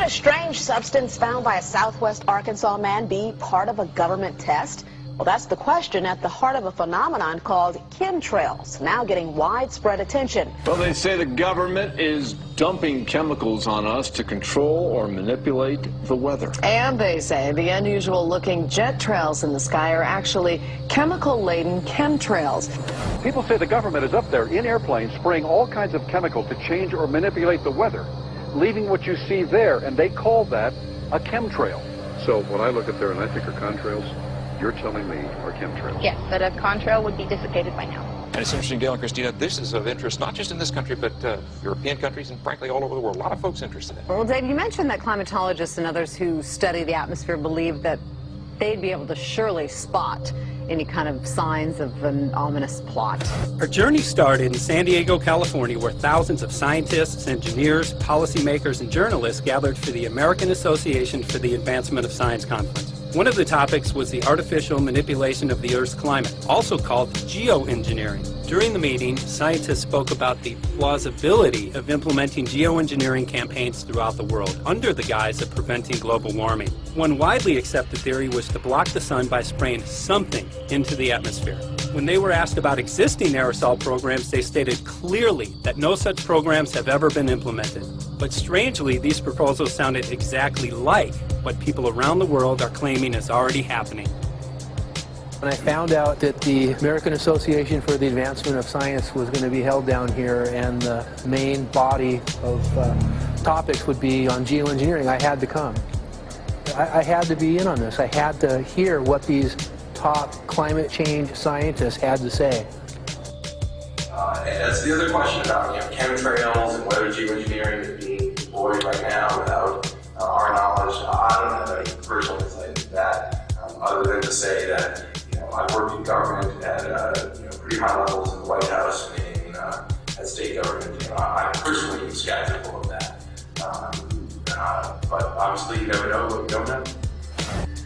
a strange substance found by a southwest Arkansas man be part of a government test? Well, that's the question at the heart of a phenomenon called chemtrails, now getting widespread attention. Well, they say the government is dumping chemicals on us to control or manipulate the weather. And they say the unusual-looking jet trails in the sky are actually chemical-laden chemtrails. People say the government is up there in airplanes spraying all kinds of chemical to change or manipulate the weather, leaving what you see there, and they call that a chemtrail. So when I look at there and I think are contrails, you're telling me are chemtrails? Yes, but a contrail would be dissipated by now. And it's interesting, Dale and Christina, this is of interest not just in this country, but European countries and frankly all over the world. A lot of folks interested in it. Well, Dave, you mentioned that climatologists and others who study the atmosphere believe that they'd be able to surely spot any kind of signs of an ominous plot. Our journey started in San Diego, California, where thousands of scientists, engineers, policymakers, and journalists gathered for the American Association for the Advancement of Science Conference. One of the topics was the artificial manipulation of the Earth's climate, also called geoengineering. During the meeting, scientists spoke about the plausibility of implementing geoengineering campaigns throughout the world under the guise of preventing global warming. One widely accepted theory was to block the sun by spraying something into the atmosphere. When they were asked about existing aerosol programs, they stated clearly that no such programs have ever been implemented. But strangely, these proposals sounded exactly like what people around the world are claiming is already happening. When I found out that the American Association for the Advancement of Science was going to be held down here and the main body of topics would be on geoengineering, I had to come. I had to be in on this. I had to hear what these top climate change scientists had to say. And that's the other question about chemtrails and whether geoengineering is being deployed right now without our knowledge. I don't have any personal insight into that, other than to say that I've worked in government at pretty high levels in the White House and in at state government. I'm personally skeptical of that. But obviously, you never know what you don't know.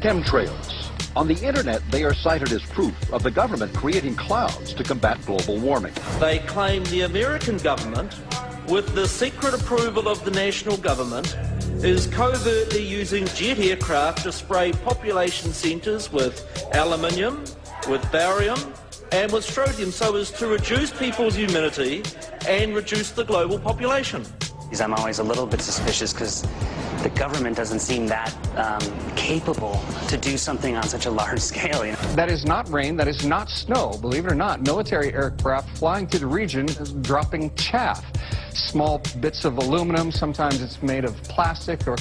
Chemtrails. On the internet, they are cited as proof of the government creating clouds to combat global warming. They claim the American government, with the secret approval of the national government, is covertly using jet aircraft to spray population centres with aluminium, with barium and with strontium so as to reduce people's immunity and reduce the global population. I'm always a little bit suspicious because the government doesn't seem that capable to do something on such a large scale. That is not rain, that is not snow. Believe it or not, military aircraft flying through the region is dropping chaff. Small bits of aluminum, sometimes it's made of plastic or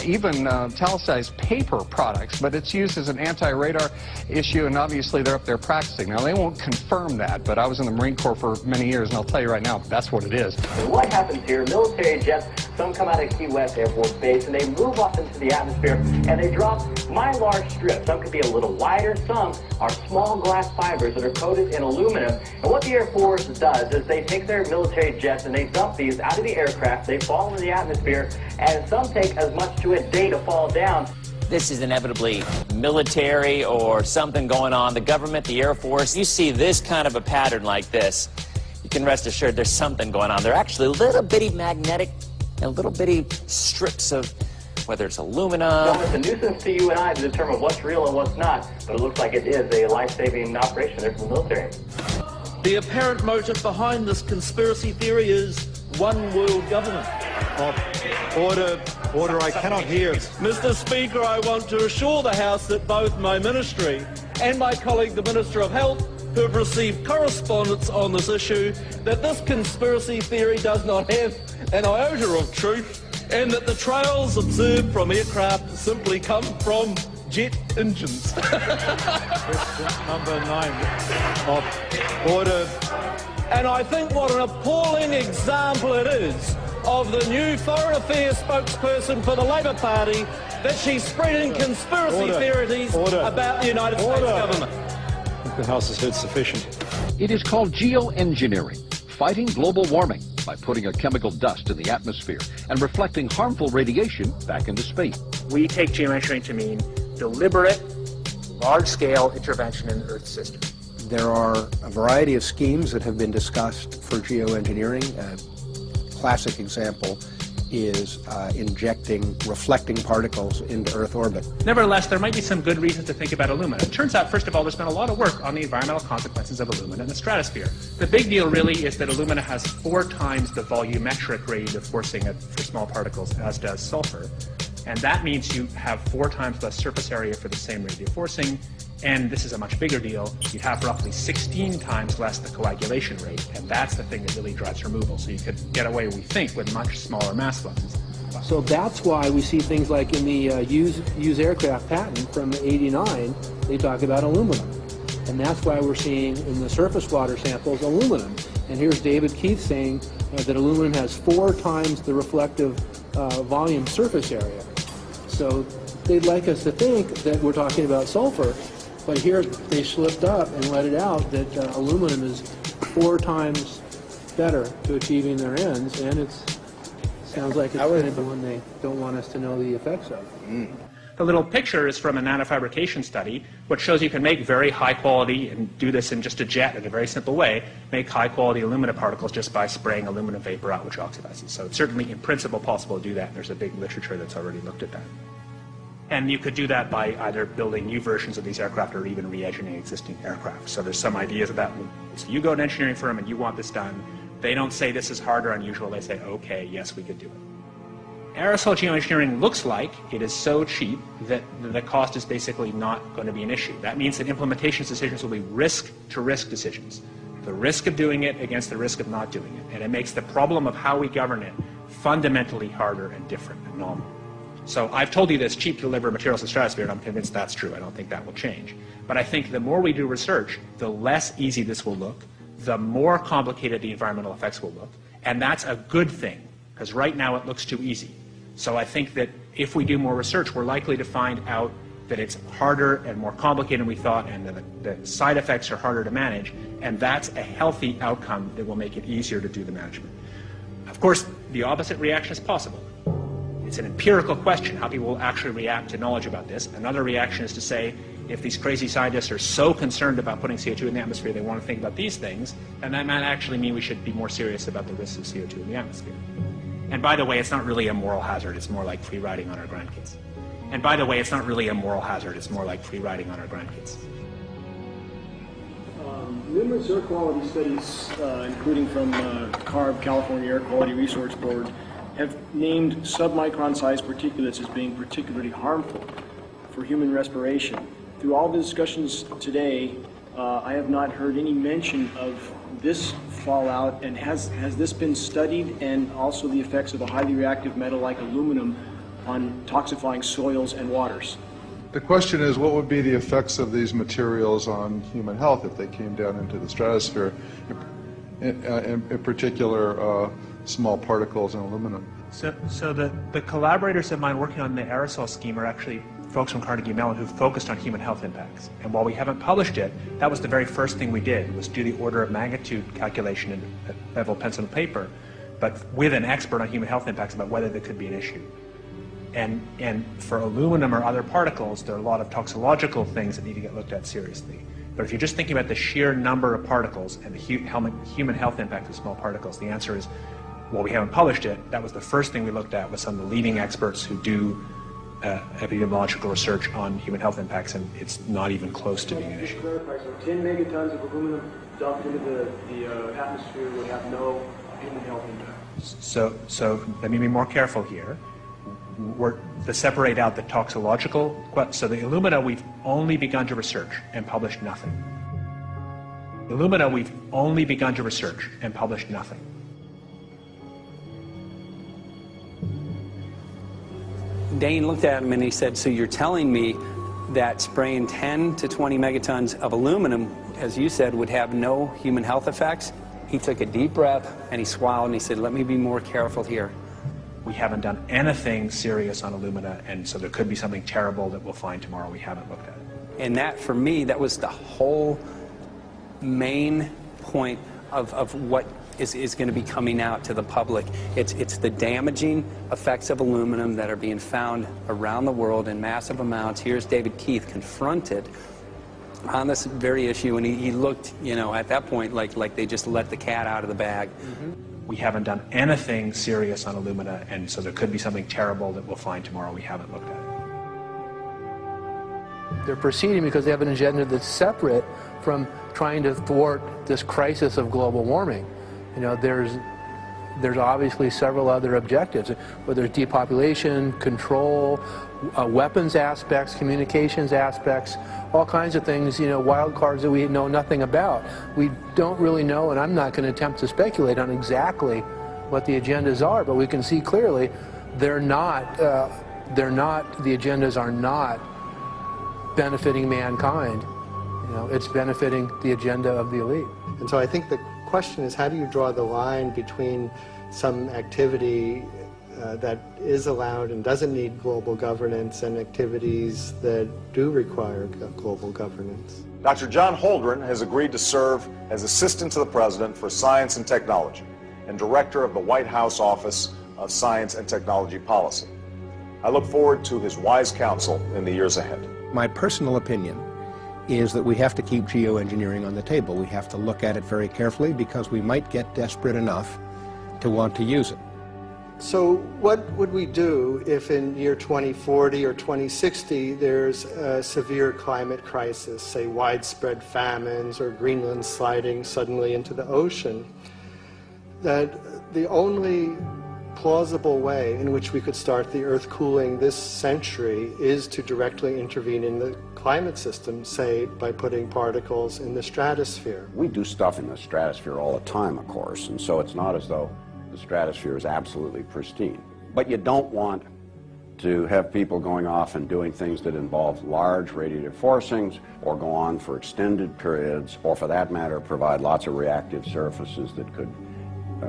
even italicized paper products, but it's used as an anti-radar issue, and obviously they're up there practicing. Now, they won't confirm that, but I was in the Marine Corps for many years, and I'll tell you right now, that's what it is. And what happens here, military jets, some come out of Key West Air Force Base, and they move up into the atmosphere, and they drop mylar strips. Some could be a little wider, some are small glass fibers that are coated in aluminum. And what the Air Force does is they take their military jets and they dump these out of the aircraft, they fall into the atmosphere, and some take as much to a day to fall down. This is inevitably military or something going on. The government, the Air Force, you see this kind of a pattern like this, you can rest assured there's something going on. They're actually little bitty magnetic and little bitty strips of, whether it's aluminum. Well, it's a nuisance to you and I to determine what's real and what's not, but it looks like it is a life-saving operation there from the military. The apparent motive behind this conspiracy theory is one world government. Order, I cannot hear. Mr. Speaker, I want to assure the House that both my ministry and my colleague, the Minister of Health, who have received correspondence on this issue, that this conspiracy theory does not have an iota of truth, and that the trails observed from aircraft simply come from jet engines. Question number 9 of order. And I think what an appalling example it is of the new Foreign Affairs spokesperson for the Labour Party that she's spreading conspiracy theories about the United States government. I think the House has heard sufficient. It is called geoengineering, fighting global warming by putting a chemical dust in the atmosphere and reflecting harmful radiation back into space. We take geoengineering to mean deliberate, large-scale intervention in the Earth system. There are a variety of schemes that have been discussed for geoengineering. A classic example is injecting reflecting particles into Earth orbit. Nevertheless, there might be some good reasons to think about alumina. It turns out, first of all, there's been a lot of work on the environmental consequences of alumina in the stratosphere. The big deal really is that alumina has 4 times the volumetric rate of forcing for small particles as does sulfur. And that means you have 4 times less surface area for the same rate of forcing. And this is a much bigger deal. You'd have roughly 16 times less the coagulation rate. And that's the thing that really drives removal. So you could get away, we think, with much smaller mass fluxes. So that's why we see things like in the used aircraft patent from '89, they talk about aluminum. And that's why we're seeing in the surface water samples aluminum. And here's David Keith saying that aluminum has 4 times the reflective volume surface area. So they'd like us to think that we're talking about sulfur, but here they slipped up and let it out that aluminum is 4 times better to achieving their ends, and it sounds like it's kind of the one they don't want us to know the effects of. The little picture is from a nanofabrication study, which shows you can make very high quality, and do this in just a jet in a very simple way, make high quality alumina particles just by spraying aluminum vapor out, which oxidizes. So it's certainly in principle possible to do that, and there's a big literature that's already looked at that. And you could do that by either building new versions of these aircraft or even re-engineering existing aircraft. So there's some ideas about, so you go to an engineering firm and you want this done. They don't say this is hard or unusual. They say, okay, yes, we could do it. Aerosol geoengineering looks like it is so cheap that the cost is basically not going to be an issue. That means that implementation decisions will be risk-to-risk decisions. The risk of doing it against the risk of not doing it. And it makes the problem of how we govern it fundamentally harder and different and novel. So I've told you that it's cheap to deliver materials to the stratosphere, and I'm convinced that's true. I don't think that will change. But I think the more we do research, the less easy this will look, the more complicated the environmental effects will look. And that's a good thing, because right now it looks too easy. So I think that if we do more research, we're likely to find out that it's harder and more complicated than we thought, and that the side effects are harder to manage, and that's a healthy outcome that will make it easier to do the management. Of course, the opposite reaction is possible. It's an empirical question, how people will actually react to knowledge about this. Another reaction is to say, if these crazy scientists are so concerned about putting CO2 in the atmosphere, they want to think about these things, then that might actually mean we should be more serious about the risks of CO2 in the atmosphere. And by the way, it's not really a moral hazard, it's more like free riding on our grandkids. And by the way, it's not really a moral hazard, it's more like free riding on our grandkids. Numerous air quality studies, including from CARB, California Air Quality Resource Board, have named submicron-sized particulates as being particularly harmful for human respiration. Through all the discussions today, I have not heard any mention of this fallout, and has this been studied, and also the effects of a highly reactive metal like aluminum on toxifying soils and waters? The question is, what would be the effects of these materials on human health if they came down into the stratosphere, in particular small particles and aluminum? So the collaborators of mine working on the aerosol scheme are actually folks from Carnegie Mellon who've focused on human health impacts. And while we haven't published it, that was the very first thing we did, was do the order of magnitude calculation in bevel pencil and paper, but with an expert on human health impacts about whether there could be an issue. And for aluminum or other particles, there are a lot of toxicological things that need to get looked at seriously. But if you're just thinking about the sheer number of particles and the human health impact of small particles, the answer is, well, we haven't published it. That was the first thing we looked at with some of the leading experts who do epidemiological research on human health impacts, and it's not even close to being an issue. So 10 megatons of aluminum dumped into the atmosphere would have no human health impact. So let me be more careful here. To separate out the toxicological, so the alumina we've only begun to research and published nothing. Alumina we've only begun to research and published nothing. Dane looked at him and he said, so you're telling me that spraying 10 to 20 megatons of aluminum, as you said, would have no human health effects? He took a deep breath and he swallowed and he said, let me be more careful here. We haven't done anything serious on alumina, and so there could be something terrible that we'll find tomorrow we haven't looked at. And that, for me, that was the whole main point of what is going to be coming out to the public. It's the damaging effects of aluminum that are being found around the world in massive amounts. Here's David Keith confronted on this very issue, and he looked, you know, at that point like they just let the cat out of the bag. Mm-hmm. we haven't done anything serious on Illumina, and so there could be something terrible that we'll find tomorrow we haven't looked at. They're proceeding because they have an agenda that's separate from trying to thwart this crisis of global warming. You know, there's obviously several other objectives, whether it's depopulation, control, weapons aspects, communications aspects, all kinds of things, you know, wild cards that we know nothing about. We don't really know, and I'm not going to attempt to speculate on exactly what the agendas are, but we can see clearly the agendas are not benefiting mankind. You know, it's benefiting the agenda of the elite. And so I think the question is, how do you draw the line between some activity that is allowed and doesn't need global governance and activities that do require global governance? Dr. John Holdren has agreed to serve as Assistant to the President for Science and Technology and Director of the White House Office of Science and Technology Policy. I look forward to his wise counsel in the years ahead. My personal opinion is that we have to keep geoengineering on the table. We have to look at it very carefully because we might get desperate enough to want to use it. So what would we do if in year 2040 or 2060 there's a severe climate crisis, say widespread famines or Greenland sliding suddenly into the ocean? That the only plausible way in which we could start the Earth cooling this century is to directly intervene in the climate system, say by putting particles in the stratosphere. We do stuff in the stratosphere all the time, of course, and so it's not as though the stratosphere is absolutely pristine. But you don't want to have people going off and doing things that involve large radiative forcings or go on for extended periods, or for that matter provide lots of reactive surfaces that could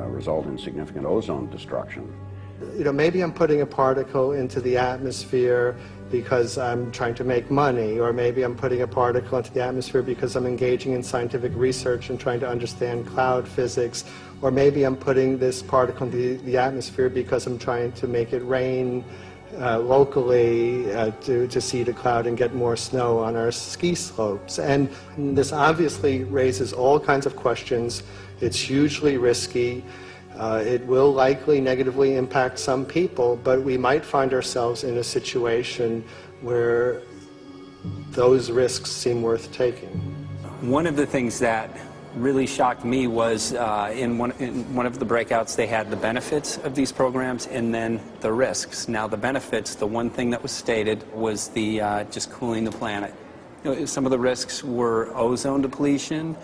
result in significant ozone destruction. You know, maybe I'm putting a particle into the atmosphere because I'm trying to make money, or maybe I'm putting a particle into the atmosphere because I'm engaging in scientific research and trying to understand cloud physics, or maybe I'm putting this particle into the atmosphere because I'm trying to make it rain locally to seed a cloud and get more snow on our ski slopes. And this obviously raises all kinds of questions. It's hugely risky. It will likely negatively impact some people, but we might find ourselves in a situation where those risks seem worth taking. One of the things that really shocked me was in one of the breakouts they had the benefits of these programs and then the risks. Now the benefits, the one thing that was stated was the just cooling the planet. You know, some of the risks were ozone depletion,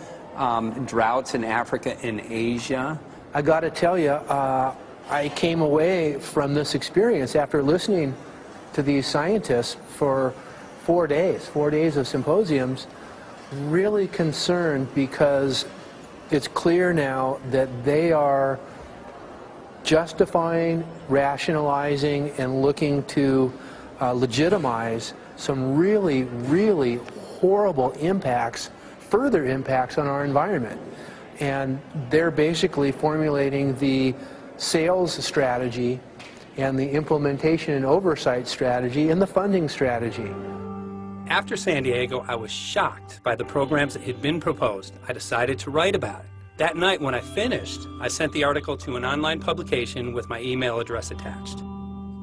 droughts in Africa and Asia. I got to tell you, I came away from this experience after listening to these scientists for 4 days of symposiums, really concerned, because it's clear now that they are justifying, rationalizing, and looking to legitimize some really, really horrible impacts, further impacts on our environment. And they're basically formulating the sales strategy and the implementation and oversight strategy and the funding strategy. After San Diego, I was shocked by the programs that had been proposed. I decided to write about it. That night when I finished, I sent the article to an online publication with my email address attached.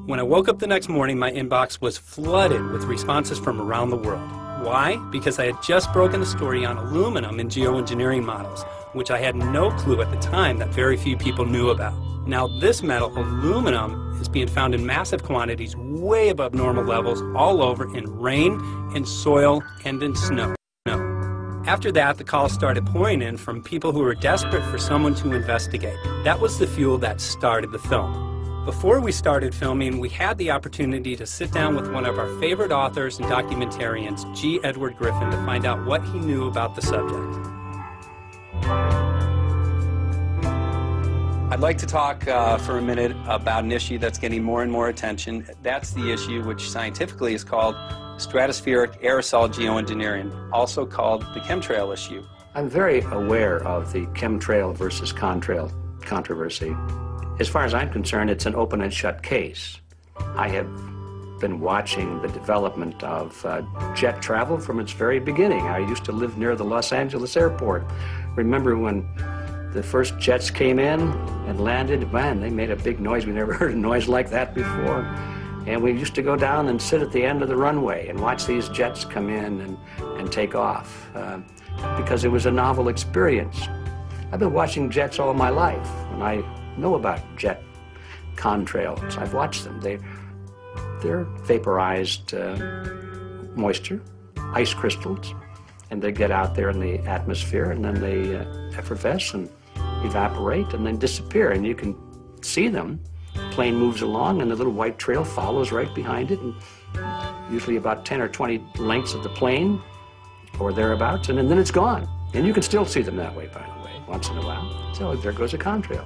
When I woke up the next morning, my inbox was flooded with responses from around the world. Why? Because I had just broken a story on aluminum in geoengineering models, which I had no clue at the time that very few people knew about. Now this metal, aluminum, is being found in massive quantities way above normal levels all over in rain, in soil, and in snow. After that, the calls started pouring in from people who were desperate for someone to investigate. That was the fuel that started the film. Before we started filming, we had the opportunity to sit down with one of our favorite authors and documentarians, G. Edward Griffin, to find out what he knew about the subject. I'd like to talk for a minute about an issue that's getting more and more attention. That's the issue which scientifically is called stratospheric aerosol geoengineering, also called the chemtrail issue. I'm very aware of the chemtrail versus contrail controversy. As far as I'm concerned, it's an open and shut case. I have been watching the development of jet travel from its very beginning. I used to live near the Los Angeles airport. Remember when The first jets came in and landed. Man, they made a big noise. We never heard a noise like that before. And we used to go down and sit at the end of the runway and watch these jets come in and take off because it was a novel experience. I've been watching jets all my life, and I know about jet contrails. I've watched them. They're vaporized moisture, ice crystals, and they get out there in the atmosphere, and then they effervesce and evaporate and then disappear, and you can see them. Plane moves along, and the little white trail follows right behind it, and usually about 10 or 20 lengths of the plane or thereabouts, and then it's gone. And you can still see them that way, by the way, once in a while. So there goes a contrail.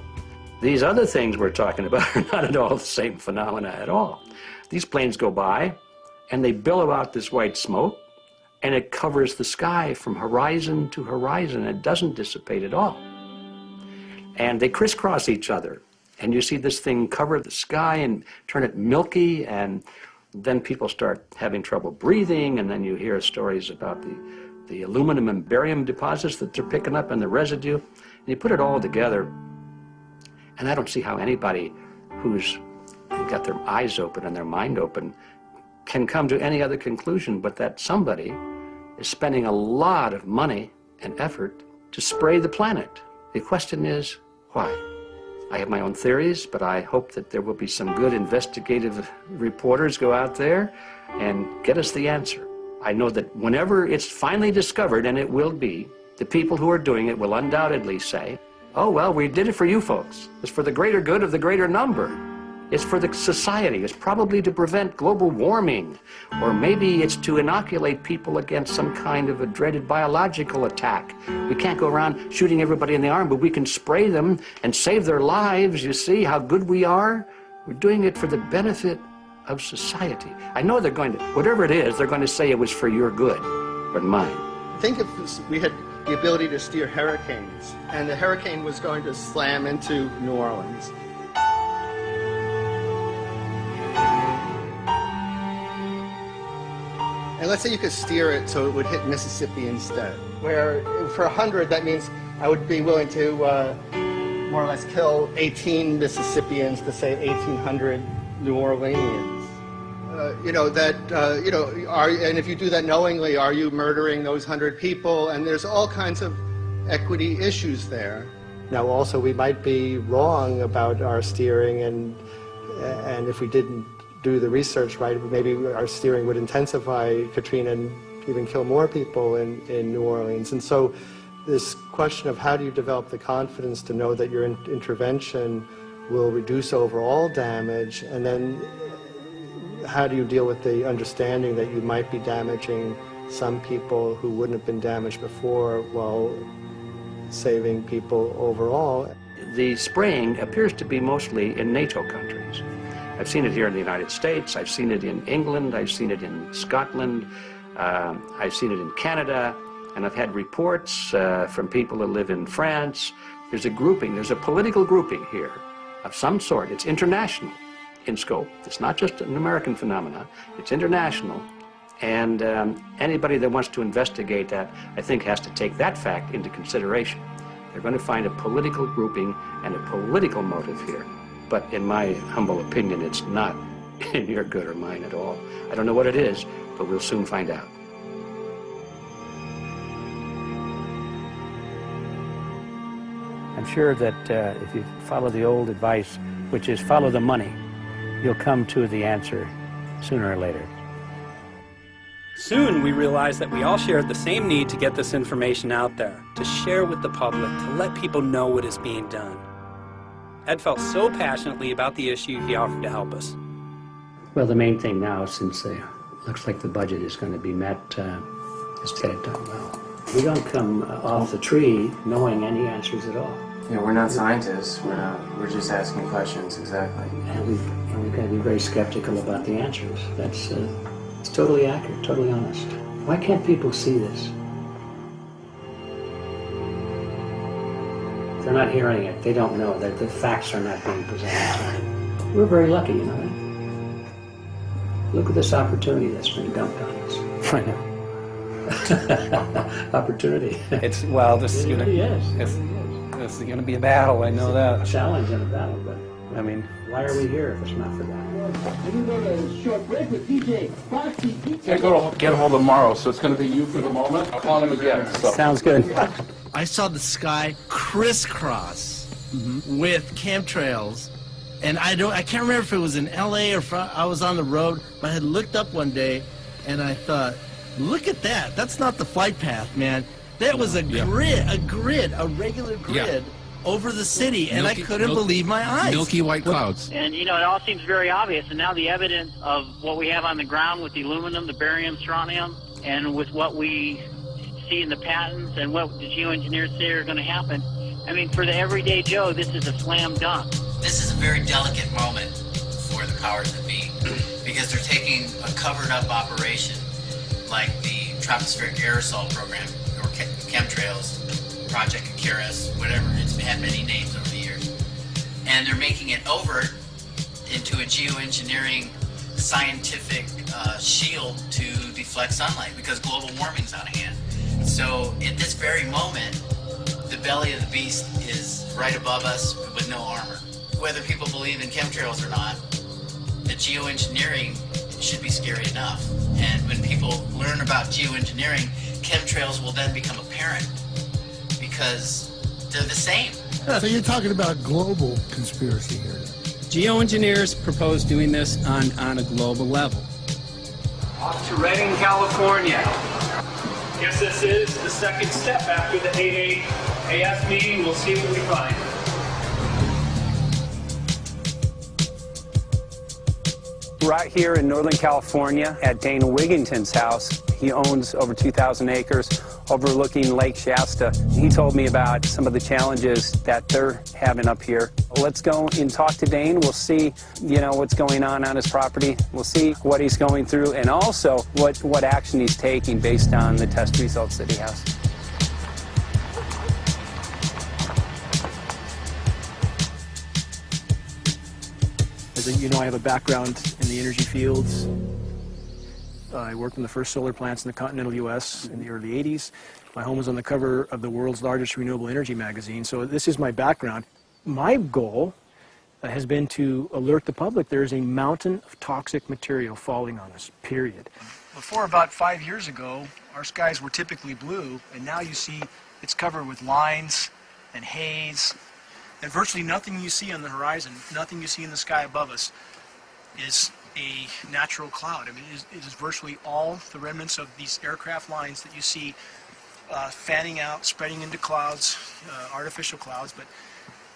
These other things we're talking about are not at all the same phenomena at all. These planes go by, and they billow out this white smoke, and it covers the sky from horizon to horizon. It doesn't dissipate at all. And they crisscross each other. And you see this thing cover the sky and turn it milky, and then people start having trouble breathing, and then you hear stories about the aluminum and barium deposits that they're picking up and the residue. And you put it all together, and I don't see how anybody who's got their eyes open and their mind open can come to any other conclusion but that somebody is spending a lot of money and effort to spray the planet. The question is, why? I have my own theories, but I hope that there will be some good investigative reporters go out there and get us the answer. I know that whenever it's finally discovered, and it will be, the people who are doing it will undoubtedly say, oh, well, we did it for you folks. It's for the greater good of the greater number. It's for the society. It's probably to prevent global warming. Or maybe it's to inoculate people against some kind of a dreaded biological attack. We can't go around shooting everybody in the arm, but we can spray them and save their lives. You see how good we are? We're doing it for the benefit of society. I know they're going to, whatever it is, they're going to say it was for your good, but mine. Think if we had the ability to steer hurricanes, and the hurricane was going to slam into New Orleans. And let's say you could steer it so it would hit Mississippi instead, where for 100, that means I would be willing to more or less kill 18 Mississippians to save 1,800 New Orleanians. And if you do that knowingly, are you murdering those 100 people? And there's all kinds of equity issues there. Now, also, we might be wrong about our steering, and if we didn't do the research right, maybe our steering would intensify Katrina and even kill more people in New Orleans. And so this question of how do you develop the confidence to know that your intervention will reduce overall damage, and then how do you deal with the understanding that you might be damaging some people who wouldn't have been damaged before while saving people overall? The spraying appears to be mostly in NATO countries. I've seen it here in the United States, I've seen it in England, I've seen it in Scotland, I've seen it in Canada, and I've had reports from people who live in France. There's a grouping, there's a political grouping here of some sort. It's international in scope. It's not just an American phenomenon, it's international. And anybody that wants to investigate that, I think, has to take that fact into consideration. They're going to find a political grouping and a political motive here. But in my humble opinion, it's not in your good or mine at all. I don't know what it is, but we'll soon find out. I'm sure that if you follow the old advice, which is follow the money, you'll come to the answer sooner or later. Soon we realized that we all shared the same need to get this information out there, to share with the public, to let people know what is being done. Ed felt so passionately about the issue, he offered to help us. Well, the main thing now, since it looks like the budget is going to be met, is to get it done well. We don't come off the tree knowing any answers at all. Yeah, we're not scientists. We're just asking questions, exactly. And we've got to be very skeptical about the answers. That's it's totally accurate, totally honest. Why can't people see this? They're not hearing it. They don't know that the facts are not being presented to them. We're very lucky, you know. Look at this opportunity that's been dumped on us. I know. Opportunity. It's, well, this is going to... Yes. This is going to be a battle, I know that. A challenge and a battle, but I mean, why are we here if it's not for that? Can't go to get a hold of Morrow, so it's going to be you for the moment. I'll call him again. So. Sounds good. I saw the sky crisscross with chemtrails, and I can't remember if it was in LA or I was on the road, but I had looked up one day, and I thought, look at that. That's not the flight path, man. That was a grid, a regular grid over the city, and I couldn't believe my eyes. Milky white clouds. And, you know, it all seems very obvious, and now the evidence of what we have on the ground with the aluminum, the barium, strontium, and with what we see in the patents and what the geoengineers say are going to happen, I mean, for the everyday Joe, this is a slam dunk. This is a very delicate moment for the powers that be, because they're taking a covered-up operation like the tropospheric aerosol program, or Chemtrails, Project Icarus, whatever, it's had many names over the years, and they're making it overt into a geoengineering scientific shield to deflect sunlight, because global warming's out of hand. So at this very moment, the belly of the beast is right above us with no armor. Whether people believe in chemtrails or not, the geoengineering should be scary enough. And when people learn about geoengineering, chemtrails will then become apparent, because they're the same. So you're talking about a global conspiracy here. Geoengineers propose doing this on a global level. Off to Redding, California. Guess this is the second step after the 8 AF meeting. We'll see what we find. Right here in Northern California at Dana Wigington's house. He owns over 2,000 acres overlooking Lake Shasta. He told me about some of the challenges that they're having up here. Let's go and talk to Dane. We'll see, you know, what's going on his property. We'll see what he's going through, and also what action he's taking based on the test results that he has. As you know, I have a background in the energy fields. I worked in the first solar plants in the continental U.S. in the early 80s. My home was on the cover of the world's largest renewable energy magazine, so this is my background. My goal has been to alert the public there is a mountain of toxic material falling on us, period. Before about 5 years ago, our skies were typically blue, and now you see it's covered with lines and haze, and virtually nothing you see on the horizon, nothing you see in the sky above us is a natural cloud. I mean, it is virtually all the remnants of these aircraft lines that you see fanning out, spreading into clouds, artificial clouds, but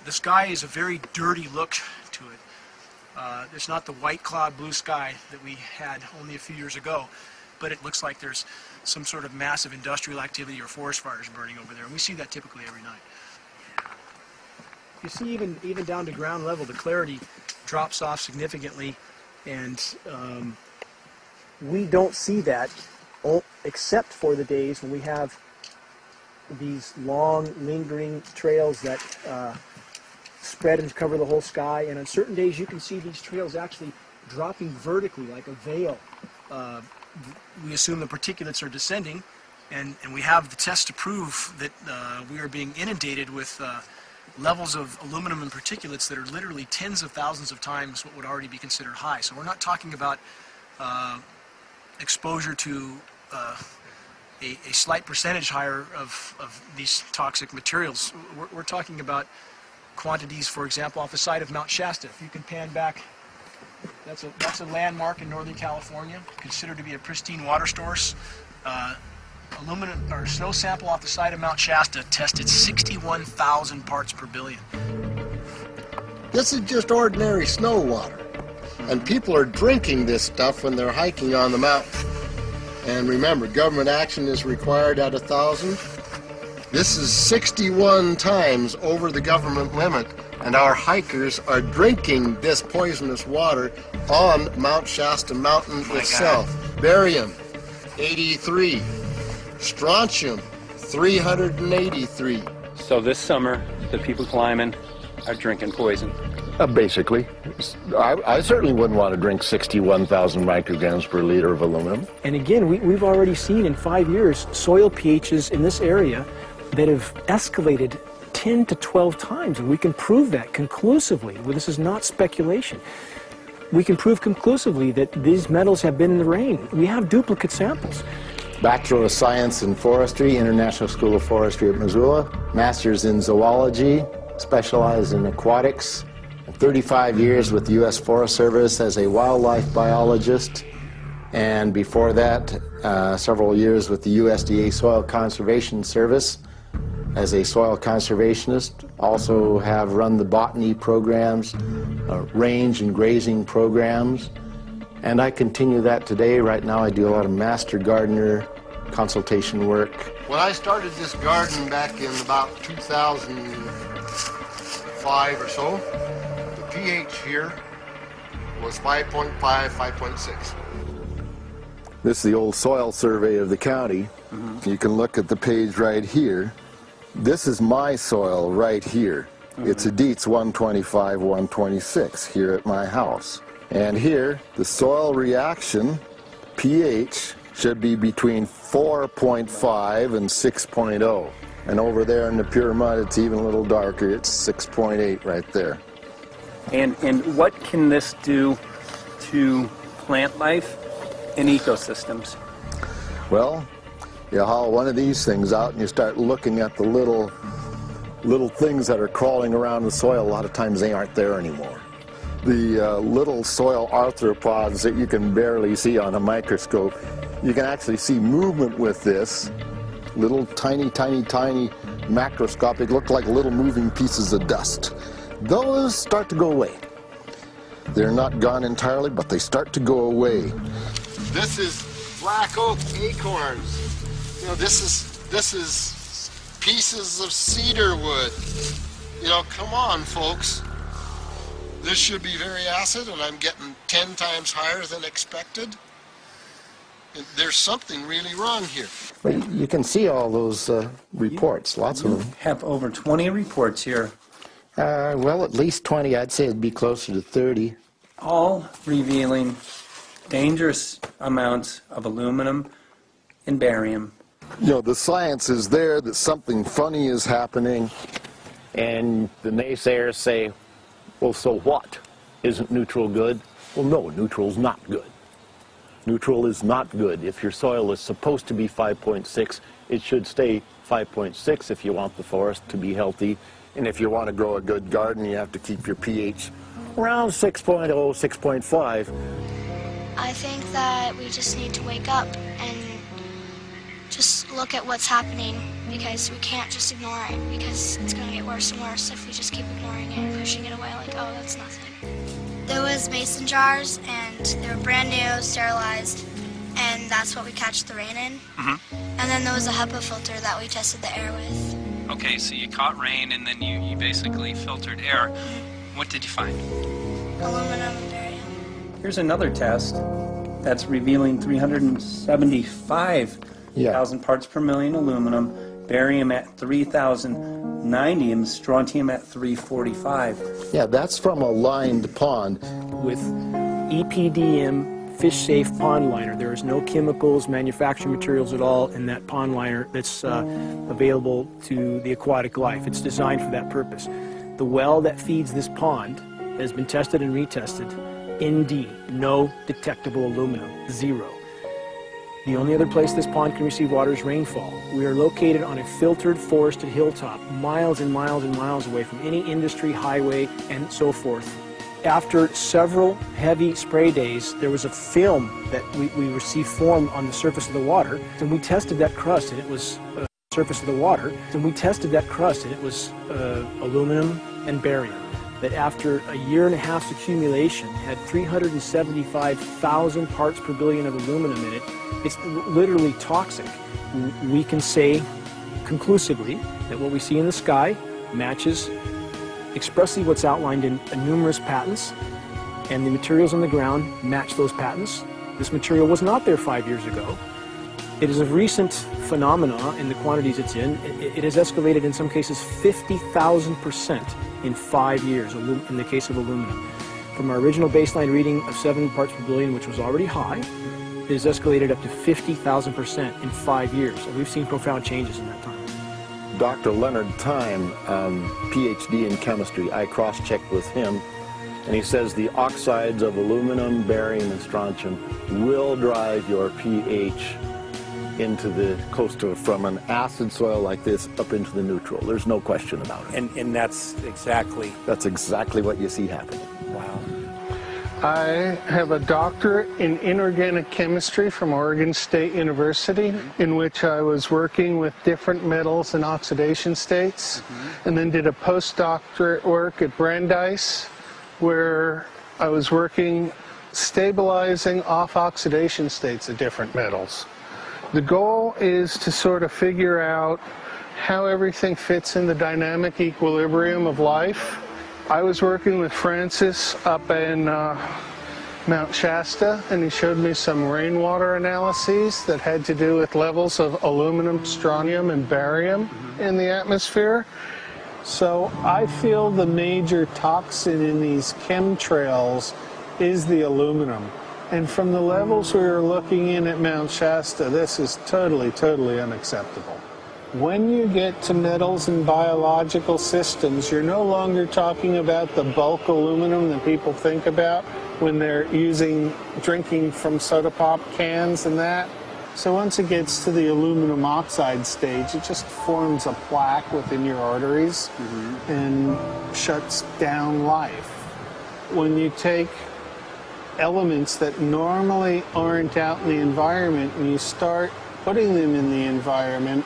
the sky is a very dirty look to it. It's not the white cloud blue sky that we had only a few years ago, but it looks like there's some sort of massive industrial activity or forest fires burning over there, and we see that typically every night. You see even down to ground level, the clarity drops off significantly, and we don't see that except for the days when we have these long lingering trails that spread and cover the whole sky, and on certain days you can see these trails actually dropping vertically like a veil. We assume the particulates are descending, and we have the test to prove that we are being inundated with levels of aluminum and particulates that are literally tens of thousands of times what would already be considered high. So we're not talking about exposure to a slight percentage higher of these toxic materials. We're talking about quantities, for example, off the side of Mount Shasta. If you can pan back, that's a landmark in Northern California, considered to be a pristine water source. Aluminum or snow sample off the side of Mount Shasta tested 61,000 parts per billion. This is just ordinary snow water, and people are drinking this stuff when they're hiking on the mountain. And remember, government action is required at 1,000. This is 61 times over the government limit, and our hikers are drinking this poisonous water on Mount Shasta Mountain itself. Barium, 83. Strontium, 383. So this summer, the people climbing are drinking poison. Basically. I certainly wouldn't want to drink 61,000 micrograms per liter of aluminum. And again, we've already seen in 5 years soil pHs in this area that have escalated 10 to 12 times, and we can prove that conclusively. Well, this is not speculation. We can prove conclusively that these metals have been in the rain. We have duplicate samples. Bachelor of Science in Forestry, International School of Forestry at Missoula. Master's in Zoology, specialized in aquatics. 35 years with the U.S. Forest Service as a wildlife biologist. And before that, several years with the USDA Soil Conservation Service as a soil conservationist. Also have run the botany programs, range and grazing programs. And I continue that today. Right now I do a lot of master gardener consultation work. When I started this garden back in about 2005 or so, the pH here was 5.5, 5.6. This is the old soil survey of the county. You can look at the page right here. This is my soil right here. It's a Dietz 125, 126 here at my house. And here, the soil reaction pH should be between 4.5 and 6.0. And over there in the pure mud, it's even a little darker. It's 6.8 right there. And what can this do to plant life and ecosystems? Well, you haul one of these things out and you start looking at the little things that are crawling around the soil. A lot of times they aren't there anymore. The little soil arthropods that you can barely see on a microscope, you can actually see movement with this. Little tiny macroscopic, look like little moving pieces of dust. Those start to go away. They're not gone entirely, but they start to go away. This is black oak acorns. You know, this is pieces of cedar wood. You know, come on, folks. This should be very acid, and I'm getting 10 times higher than expected. There's something really wrong here. Well, you can see all those reports, lots of them. Have over 20 reports here. Well, at least 20. I'd say it'd be closer to 30. All revealing dangerous amounts of aluminum and barium. You know, the science is there that something funny is happening. And the naysayers say, well, so what? Isn't neutral good? Well, no, neutral's not good. Neutral is not good. If your soil is supposed to be 5.6, it should stay 5.6 if you want the forest to be healthy. And if you want to grow a good garden, you have to keep your pH around 6.0, 6.5. I think that we just need to wake up and just look at what's happening, because we can't just ignore it, because it's going to get worse and worse if we just keep ignoring it and pushing it away like, oh, that's nothing. There was mason jars, and they were brand new, sterilized, and that's what we catch the rain in. And then there was a HEPA filter that we tested the air with. Okay, so you caught rain and then you basically filtered air. What did you find? Aluminum and barium. Here's another test that's revealing 375,000 parts per million aluminum, barium at 3,090, and strontium at 345. Yeah, that's from a lined pond. With EPDM fish-safe pond liner. There is no chemicals, manufactured materials at all in that pond liner that's available to the aquatic life. It's designed for that purpose. The well that feeds this pond has been tested and retested. ND, no detectable aluminum, 0. The only other place this pond can receive water is rainfall. We are located on a filtered, forested hilltop, miles and miles and miles away from any industry, highway, and so forth. After several heavy spray days, there was a film that we received formed on the surface of the water, and we tested that crust, and it was aluminum and barium. That after a year and a half's accumulation had 375,000 parts per billion of aluminum in it. It's literally toxic. We can say conclusively that what we see in the sky matches expressly what's outlined in numerous patents, and the materials on the ground match those patents. This material was not there 5 years ago. It is a recent phenomena in the quantities it's in. It has escalated in some cases 50,000% in 5 years in the case of aluminum. From our original baseline reading of 7 parts per billion, which was already high, it has escalated up to 50,000% in 5 years. So we've seen profound changes in that time. Dr. Leonard Time, PhD in chemistry. I cross-checked with him, and he says the oxides of aluminum, barium, and strontium will drive your pH into the coastal, from an acid soil like this up into the neutral. There's no question about it. And that's exactly... That's exactly what you see happening. Wow. I have a doctorate in inorganic chemistry from Oregon State University, in which I was working with different metals and oxidation states, and then did a postdoctorate work at Brandeis, where I was working stabilizing off oxidation states of different metals. The goal is to sort of figure out how everything fits in the dynamic equilibrium of life. I was working with Francis up in Mount Shasta, and he showed me some rainwater analyses that had to do with levels of aluminum, strontium, and barium in the atmosphere. So I feel the major toxin in these chemtrails is the aluminum. And from the levels we were looking in at Mount Shasta, this is totally, totally unacceptable. When you get to metals and biological systems, you're no longer talking about the bulk aluminum that people think about when they're drinking from soda pop cans and that. So once it gets to the aluminum oxide stage, it just forms a plaque within your arteries and shuts down life. When you take elements that normally aren't out in the environment and you start putting them in the environment,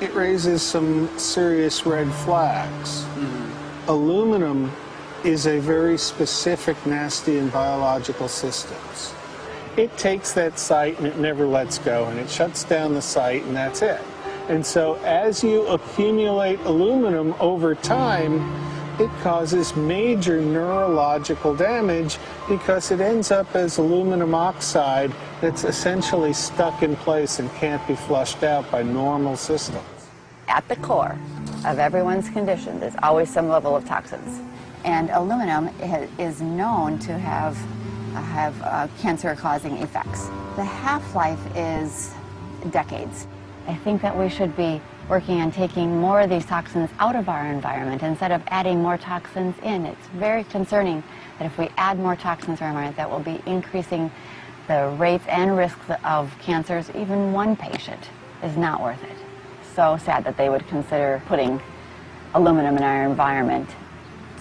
it raises some serious red flags. Aluminum is a very specific nasty in biological systems. It takes that site and it never lets go, and it shuts down the site, and that's it. And so as you accumulate aluminum over time, it causes major neurological damage because it ends up as aluminum oxide that's essentially stuck in place and can't be flushed out by normal systems. At the core of everyone's condition, there's always some level of toxins. And aluminum is known to have cancer-causing effects. The half-life is decades. I think that we should be working on taking more of these toxins out of our environment instead of adding more toxins in. It's very concerning that if we add more toxins to our environment, that will be increasing the rates and risks of cancers. Even one patient is not worth it. So sad that they would consider putting aluminum in our environment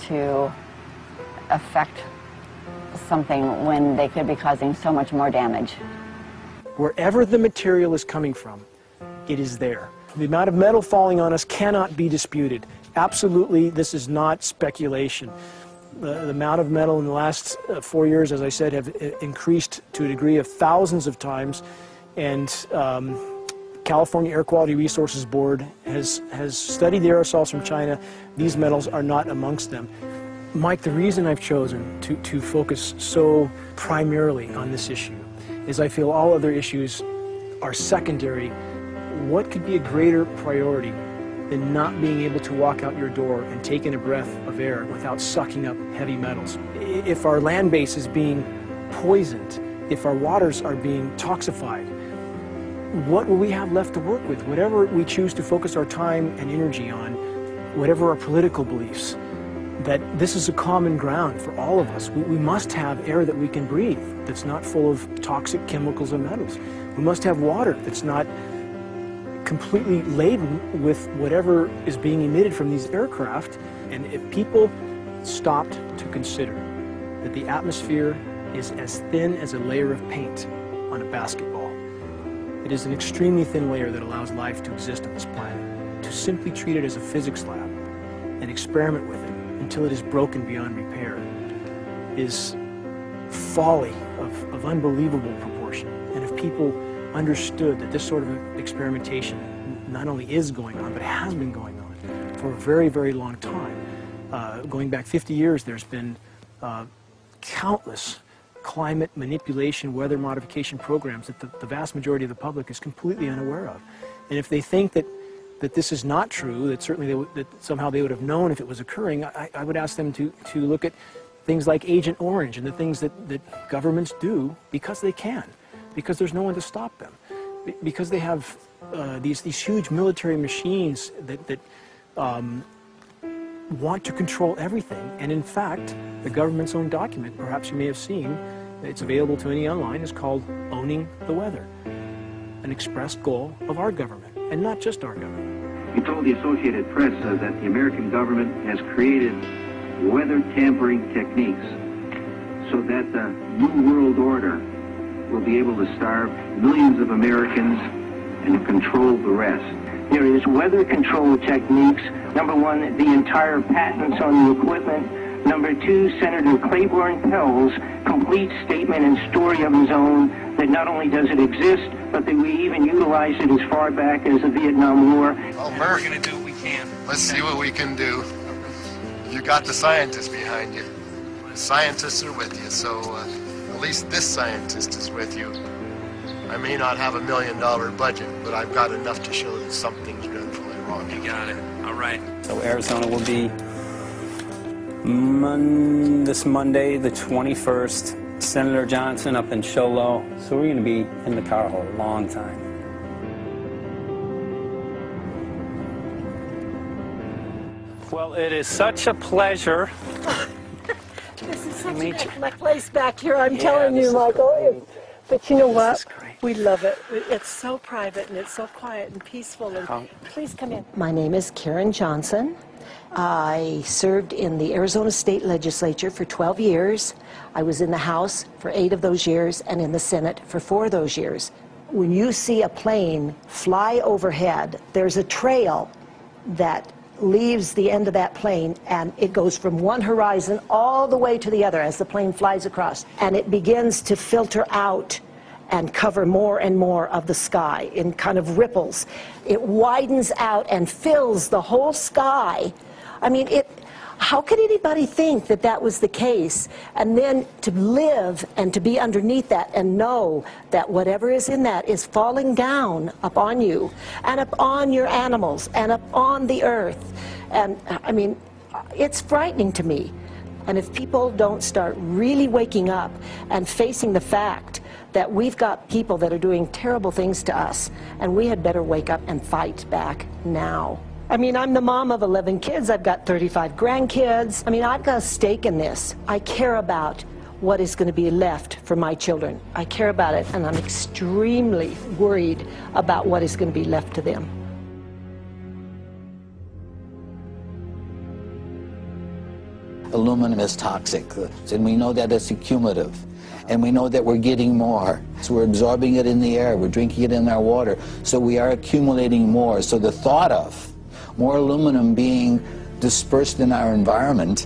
to affect something when they could be causing so much more damage. Wherever the material is coming from, it is there. The amount of metal falling on us cannot be disputed. Absolutely, this is not speculation. The amount of metal in the last 4 years, as I said, have increased to a degree of thousands of times, and California Air Quality Resources Board has studied the aerosols from China. These metals are not amongst them. Mike, the reason I've chosen to focus so primarily on this issue is I feel all other issues are secondary. What could be a greater priority than not being able to walk out your door and take in a breath of air without sucking up heavy metals? If our land base is being poisoned, if our waters are being toxified, what will we have left to work with? Whatever we choose to focus our time and energy on, whatever our political beliefs, that this is a common ground for all of us. We must have air that we can breathe that's not full of toxic chemicals and metals. We must have water that's not completely laden with whatever is being emitted from these aircraft. And if people stopped to consider that the atmosphere is as thin as a layer of paint on a basketball, it is an extremely thin layer that allows life to exist on this planet. To simply treat it as a physics lab and experiment with it until it is broken beyond repair is folly of unbelievable proportion. And if people understood that this sort of experimentation not only is going on, but has been going on for a very, very long time. Going back 50 years, there's been countless climate manipulation, weather modification programs that the vast majority of the public is completely unaware of. And if they think that this is not true, that certainly that somehow they would have known if it was occurring, I would ask them to look at things like Agent Orange and the things that governments do because they can, because there's no one to stop them, because they have these huge military machines that want to control everything. And in fact, the government's own document, perhaps you may have seen, it's available to any online, is called Owning the Weather, an expressed goal of our government, and not just our government. He told the Associated Press that the American government has created weather tampering techniques so that the New World Order will be able to starve millions of Americans and control the rest. There is weather control techniques. Number one, the entire patents on the equipment. Number two, Senator Claiborne Pell's complete statement and story of his own that not only does it exist, but that we even utilized it as far back as the Vietnam War. Well, Murph, we're going to do what we can. Let's see what we can do. You got the scientists behind you. The scientists are with you, so at least this scientist is with you. I may not have $1 million budget, but I've got enough to show that something's dreadfully wrong. You got it. All right. So Arizona will be this Monday, the 21st. Senator Johnson up in Show Low. So we're going to be in the car a long time. Well, it is such a pleasure. This is such my place back here, I'm telling you, Michael. But you know what? We love it. It's so private and it's so quiet and peaceful. And please come in. My name is Karen Johnson. I served in the Arizona State Legislature for 12 years. I was in the House for 8 of those years and in the Senate for 4 of those years. When you see a plane fly overhead, there's a trail that leaves the end of that plane, and it goes from one horizon all the way to the other as the plane flies across, and it begins to filter out and cover more and more of the sky in kind of ripples. It widens out and fills the whole sky. I mean, how could anybody think that that was the case? And then to live and to be underneath that and know that whatever is in that is falling down upon you and upon your animals and upon the earth. And I mean, it's frightening to me. And if people don't start really waking up and facing the fact that we've got people that are doing terrible things to us, and we had better wake up and fight back now. I mean, I'm the mom of 11 kids. I've got 35 grandkids. I mean, I've got a stake in this. I care about what is going to be left for my children. I care about it, and I'm extremely worried about what is going to be left to them. Aluminum is toxic, and we know that it's accumulative. And we know that we're getting more. So we're absorbing it in the air, we're drinking it in our water, so we are accumulating more. So the thought of more aluminum being dispersed in our environment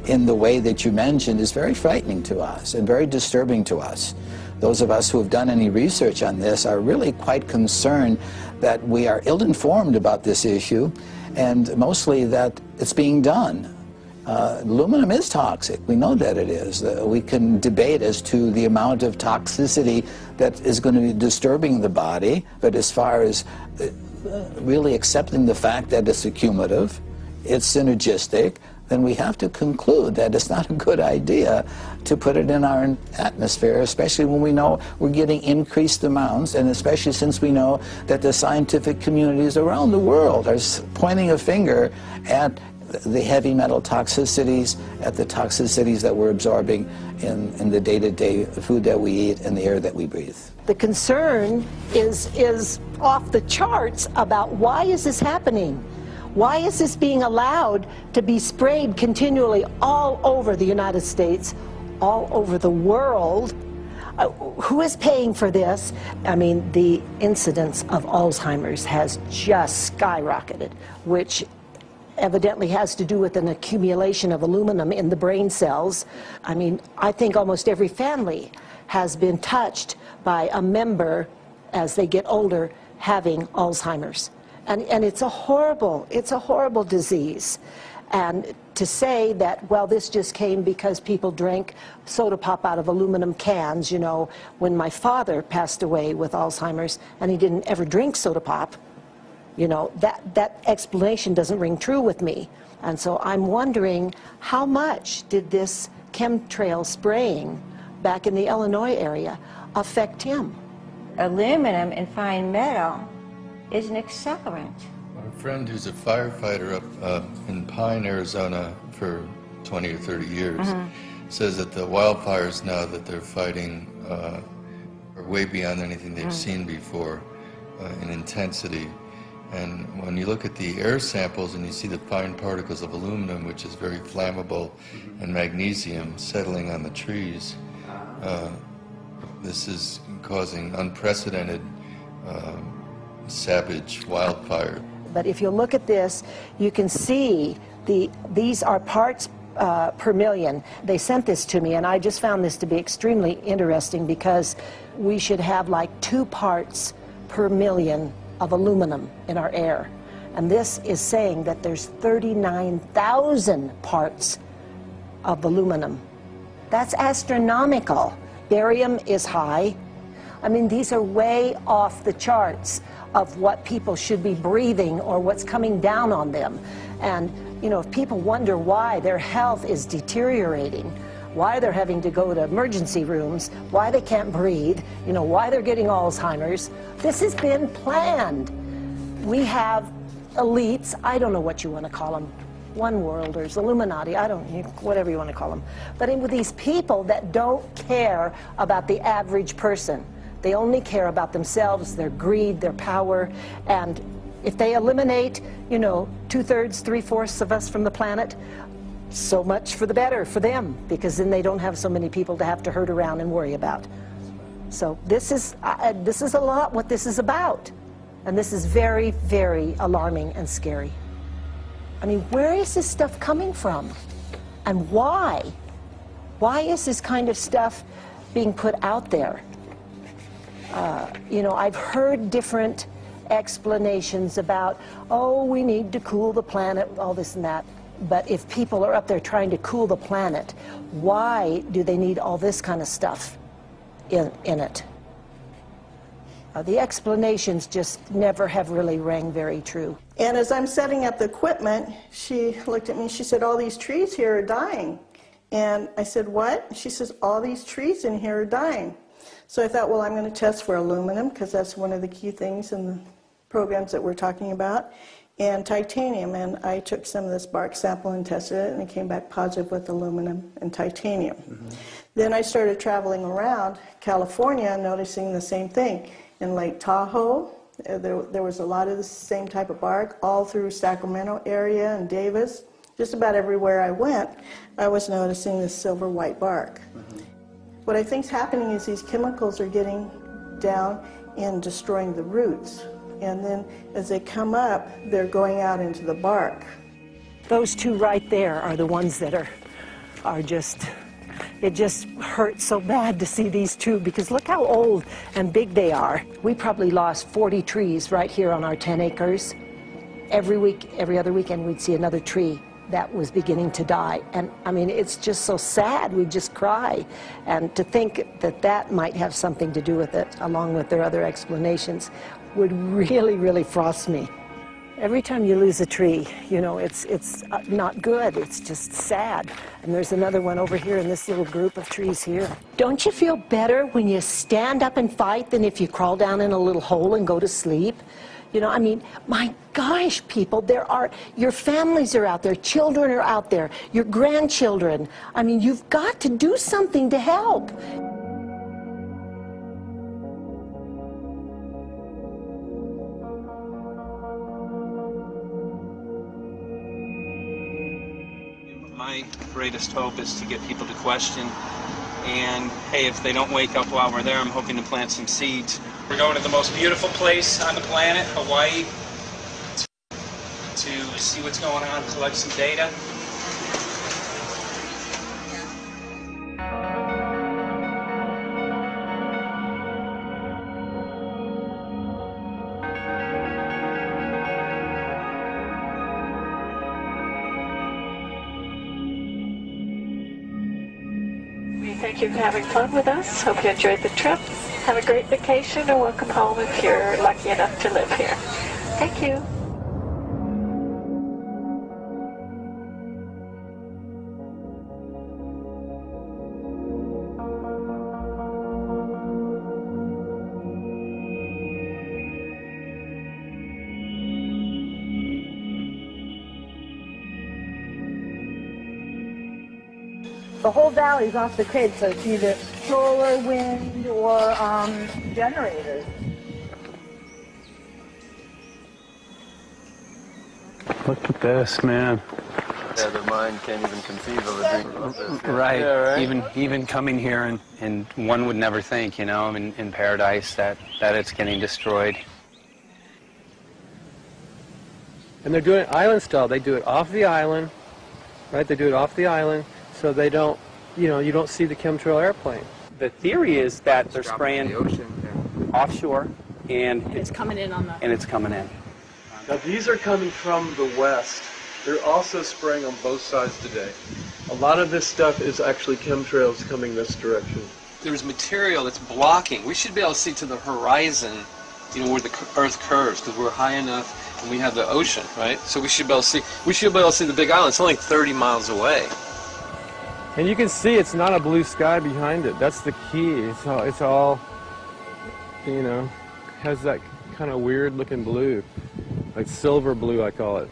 in the way that you mentioned is very frightening to us and very disturbing to us. Those of us who have done any research on this are really quite concerned that we are ill-informed about this issue, and mostly that it's being done. Aluminum is toxic. We know that it is. We can debate as to the amount of toxicity that is going to be disturbing the body, but as far as really accepting the fact that it's accumulative, it's synergistic, then we have to conclude that it's not a good idea to put it in our atmosphere, especially when we know we're getting increased amounts, and especially since we know that the scientific communities around the world are pointing a finger at the heavy metal toxicities, at the toxicities that we're absorbing in the day-to-day food that we eat and the air that we breathe. The concern is off the charts about why is this happening? Why is this being allowed to be sprayed continually all over the United States, all over the world? Who is paying for this? I mean, the incidence of Alzheimer's has just skyrocketed, which evidently has to do with an accumulation of aluminum in the brain cells. I mean, I think almost every family has been touched by a member as they get older having Alzheimer's. And it's a horrible disease. And to say that, well, this just came because people drank soda pop out of aluminum cans, you know, when my father passed away with Alzheimer's and he didn't ever drink soda pop, you know, that explanation doesn't ring true with me. And so I'm wondering, how much did this chemtrail spraying back in the Illinois area affect him? Aluminum and fine metal is an accelerant. A friend who's a firefighter up in Pine, Arizona for 20 or 30 years says that the wildfires now that they're fighting are way beyond anything they've seen before in intensity. And when you look at the air samples and you see the fine particles of aluminum, which is very flammable, and magnesium settling on the trees, this is causing unprecedented savage wildfire. But if you look at this, you can see these are parts per million. They sent this to me, and I just found this to be extremely interesting because we should have like 2 parts per million of aluminum in our air. And this is saying that there's 39,000 parts of aluminum. That's astronomical. Barium is high. I mean, these are way off the charts of what people should be breathing or what's coming down on them. And, you know, if people wonder why their health is deteriorating, why they're having to go to emergency rooms, why they can't breathe, you know, why they're getting Alzheimer's, this has been planned. We have elites, I don't know what you want to call them, one worlders, Illuminati, I don't know, whatever you want to call them. But with these people that don't care about the average person. They only care about themselves, their greed, their power, and if they eliminate, you know, 2/3, 3/4 of us from the planet, so much for the better for them, because then they don't have so many people to have to herd around and worry about. So this is a lot what this is about, and this is very, very alarming and scary. I mean, where is this stuff coming from, and why? Why is this kind of stuff being put out there? You know, I've heard different explanations about, oh, we need to cool the planet, all this and that. But if people are up there trying to cool the planet, why do they need all this kind of stuff in it? The explanations just never have really rang very true. And as I'm setting up the equipment, she looked at me, she said, all these trees here are dying. And I said, what? She says, all these trees in here are dying. So I thought, well, I'm going to test for aluminum, because that's one of the key things in the programs that we're talking about, and titanium. And I took some of this bark sample and tested it, and it came back positive with aluminum and titanium. Then I started traveling around California, noticing the same thing. In Lake Tahoe, there was a lot of the same type of bark, all through Sacramento area and Davis. Just about everywhere I went, I was noticing this silver-white bark. What I think is happening is these chemicals are getting down and destroying the roots. And then as they come up, they're going out into the bark. Those 2 right there are the ones that are just, it just hurts so bad to see these 2, because look how old and big they are. We probably lost 40 trees right here on our 10 acres. Every week, every other weekend, we'd see another tree that was beginning to die. And I mean, it's just so sad, we just cry. And to think that that might have something to do with it, along with their other explanations, would really, really frost me. Every time you lose a tree, you know, it's not good, it's just sad. And there's another one over here in this little group of trees here. Don't you feel better when you stand up and fight than if you crawl down in a little hole and go to sleep? You know, I mean, my gosh, people, your families are out there, children are out there, your grandchildren. I mean, you've got to do something to help. My greatest hope is to get people to question. And hey, if they don't wake up while we're there, I'm hoping to plant some seeds. We're going to the most beautiful place on the planet, Hawaii, to see what's going on, collect some data. Thank you for having fun with us. Hope you enjoyed the trip. Have a great vacation, and welcome home if you're lucky enough to live here. Thank you. The whole valley's off the grid, so it's either solar, wind, or generators. Look at this, man. Yeah, the mind can't even conceive of a dream of this. Right. Yeah, right. Even coming here, and one would never think, you know, in paradise that it's getting destroyed. And they're doing it island style. They do it off the island, right? They do it off the island, so they don't, you know, you don't see the chemtrail airplane. The theory is that they're spraying offshore, and It's coming in on the... and it's coming in. Now these are coming from the west. They're also spraying on both sides today. A lot of this stuff is actually chemtrails coming this direction. There's material that's blocking. We should be able to see to the horizon, you know, where the Earth curves, because we're high enough and we have the ocean, right? So we should be able to see. We should be able to see the Big Island. It's only 30 miles away. And you can see it's not a blue sky behind it. That's the key. It's all, you know, has that kind of weird looking blue, like silver blue, I call it.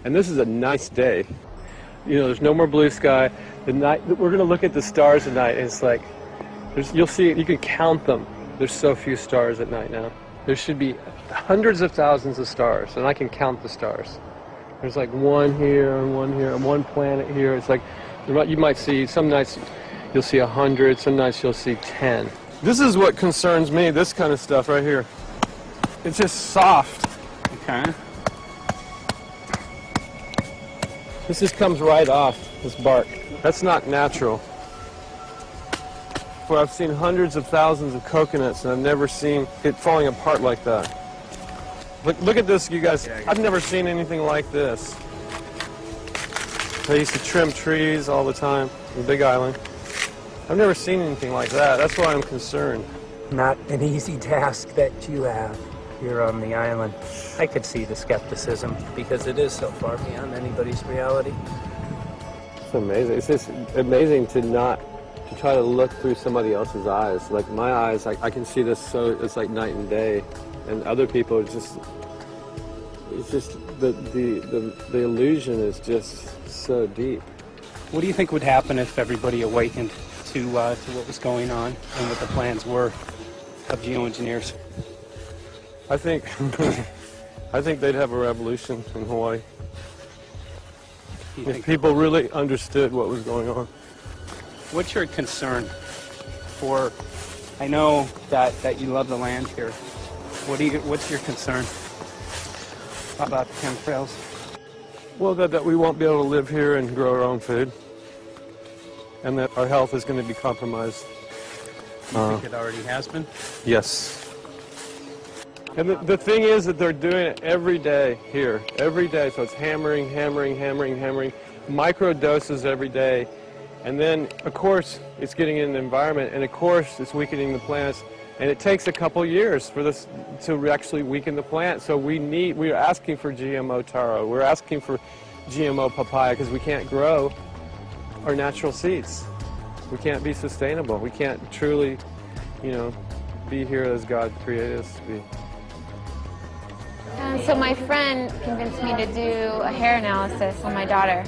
And this is a nice day. You know, there's no more blue sky. The night, we're going to look at the stars at night, and it's like, you'll see, you can count them. There's so few stars at night now. There should be hundreds of thousands of stars, and I can count the stars. There's like one here, and one planet here. It's like, you might see, some nights you'll see 100, some nights you'll see 10. This is what concerns me, this kind of stuff right here. It's just soft. Okay. This just comes right off, this bark. That's not natural. Well, I've seen hundreds of thousands of coconuts, and I've never seen it falling apart like that. Look at this, you guys. I've never seen anything like this. I used to trim trees all the time in Big Island. I've never seen anything like that. That's why I'm concerned. Not an easy task that you have here on the island. I could see the skepticism because it is so far beyond anybody's reality. It's amazing. It's just amazing to try to look through somebody else's eyes. Like my eyes, I can see this, so it's like night and day. And other people, it's just the illusion is just so deep. What do you think would happen if everybody awakened to what was going on and what the plans were of geoengineers? I think they'd have a revolution in Hawaii. If people really understood what was going on. What's your concern for, I know that you love the land here. What's your concern about the chemtrails? Well, that we won't be able to live here and grow our own food. And that our health is going to be compromised. You think it already has been? Yes. And the thing is that they're doing it every day here, every day. So it's hammering, micro doses every day. And then, of course, it's getting in the environment, and of course, it's weakening the plants. And it takes a couple years for this to actually weaken the plant. So we're asking for GMO taro. We're asking for GMO papaya because we can't grow our natural seeds. We can't be sustainable. We can't truly, you know, be here as God created us to be. So my friend convinced me to do a hair analysis on my daughter.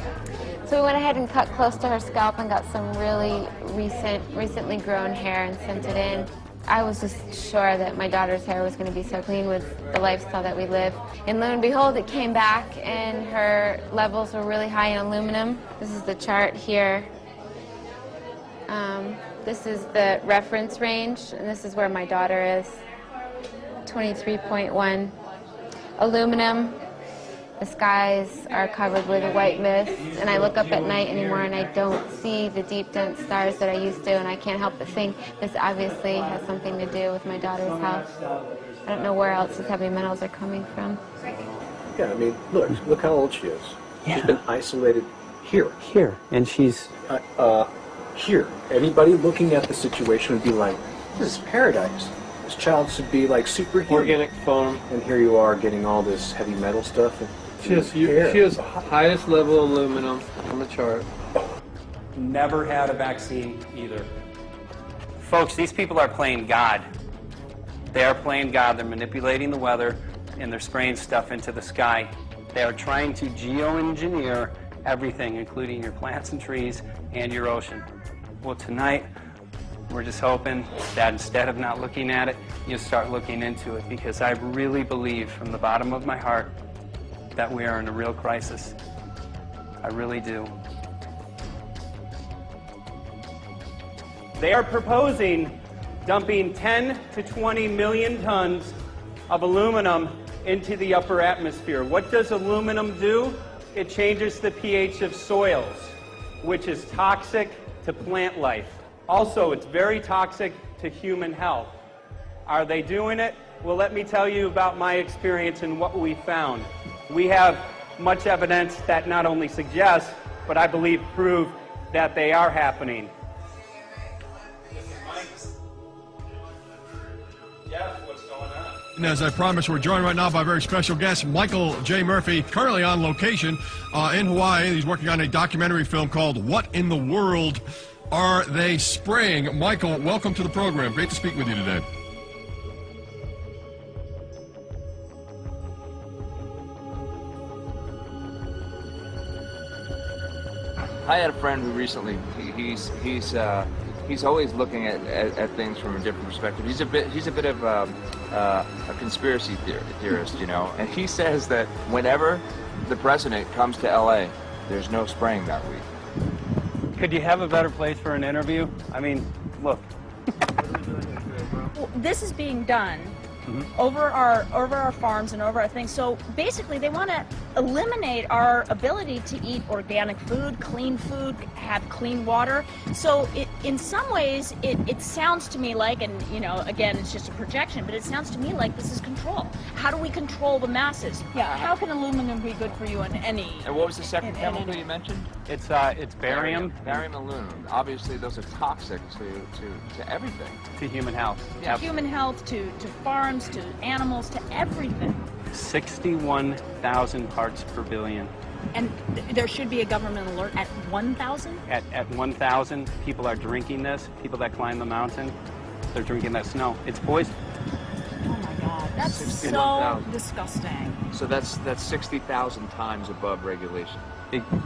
So we went ahead and cut close to her scalp and got some really recently grown hair and sent it in. I was just sure that my daughter's hair was going to be so clean with the lifestyle that we live. And lo and behold, it came back and her levels were really high in aluminum. This is the chart here. This is the reference range, and this is where my daughter is. 23.1. Aluminum. The skies are covered with a white mist, and I look up at night anymore and I don't see the deep, dense stars that I used to, and I can't help but think this obviously has something to do with my daughter's health. I don't know where else these heavy metals are coming from. Yeah, I mean, look how old she is. Yeah. She's been isolated here. Here, and she's... here. Anybody looking at the situation would be like, this is paradise. This child should be like superhuman. Organic foam. And here you are getting all this heavy metal stuff. She has highest level aluminum on the chart. Never had a vaccine either. Folks, these people are playing God. They are playing God. They're manipulating the weather, and they're spraying stuff into the sky. They are trying to geoengineer everything, including your plants and trees and your ocean. Well, tonight, we're just hoping that instead of not looking at it, you start looking into it, because I really believe from the bottom of my heart that we are in a real crisis. I really do. They are proposing dumping 10 to 20 million tons of aluminum into the upper atmosphere. What does aluminum do? It changes the pH of soils, which is toxic to plant life. Also, it's very toxic to human health. Are they doing it? Well, let me tell you about my experience and what we found. We have much evidence that not only suggests, but I believe prove that they are happening. Jeff, what's going on? And as I promised, we're joined right now by a very special guest, Michael J. Murphy, currently on location in Hawaii. He's working on a documentary film called What in the World Are They Spraying? Michael, welcome to the program. Great to speak with you today. I had a friend who recently, he's always looking at things from a different perspective. He's a bit of a conspiracy theorist, you know, and he says that whenever the president comes to LA, there's no spraying that week. Could you have a better place for an interview? I mean, look. Well, this is being done over our farms and over our things. So basically, they want to eliminate our ability to eat organic food, have clean water. So in some ways, it sounds to me like, and you know, again, it's just a projection, but it sounds to me like this is control. How do we control the masses? Yeah. How can aluminum be good for you in any? And what was the second chemical you mentioned? It's barium. Barium and aluminum. Obviously, those are toxic to everything. To human health. To human health, to farms, to animals, to everything. 61,000 parts per billion. And there should be a government alert at 1,000? At 1,000, people are drinking this. People that climb the mountain, they're drinking that snow. It's poison. Oh my God, that's so disgusting. So that's 60,000 times above regulation.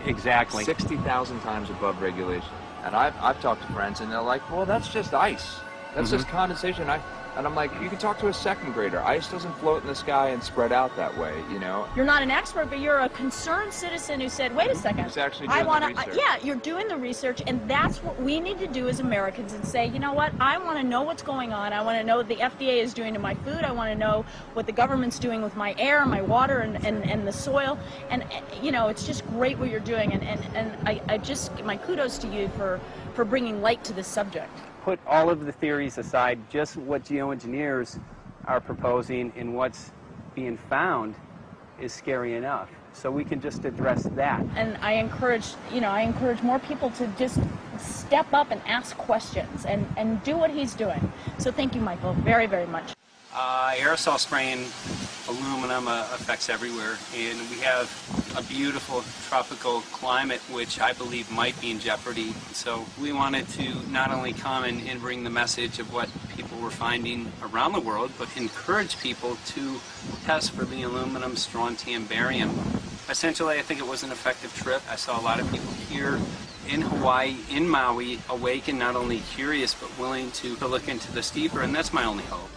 Exactly. 60,000 times above regulation. And I've talked to friends, and they're like, well, that's just ice. That's just condensation. And I'm like, you can talk to a second grader. Ice doesn't float in the sky and spread out that way, you know? You're not an expert, but you're a concerned citizen who said, wait a second. Who's actually doing the research. Yeah, you're doing the research, and that's what we need to do as Americans and say, you know what, I want to know what's going on. I want to know what the FDA is doing to my food. I want to know what the government's doing with my air, my water, and the soil. And, you know, it's just great what you're doing, and I just, my kudos to you for bringing light to this subject. Put all of the theories aside, just what geoengineers are proposing and what's being found is scary enough. So we can just address that. And I encourage more people to just step up and ask questions and do what he's doing. So thank you, Michael, very, very much. Aerosol spraying aluminum affects everywhere, and we have a beautiful tropical climate which I believe might be in jeopardy. So we wanted to not only come and bring the message of what people were finding around the world, but encourage people to test for the aluminum, strontium, barium. Essentially, I think it was an effective trip. I saw a lot of people here in Hawaii, in Maui, awake and not only curious, but willing to look into this deeper, and that's my only hope.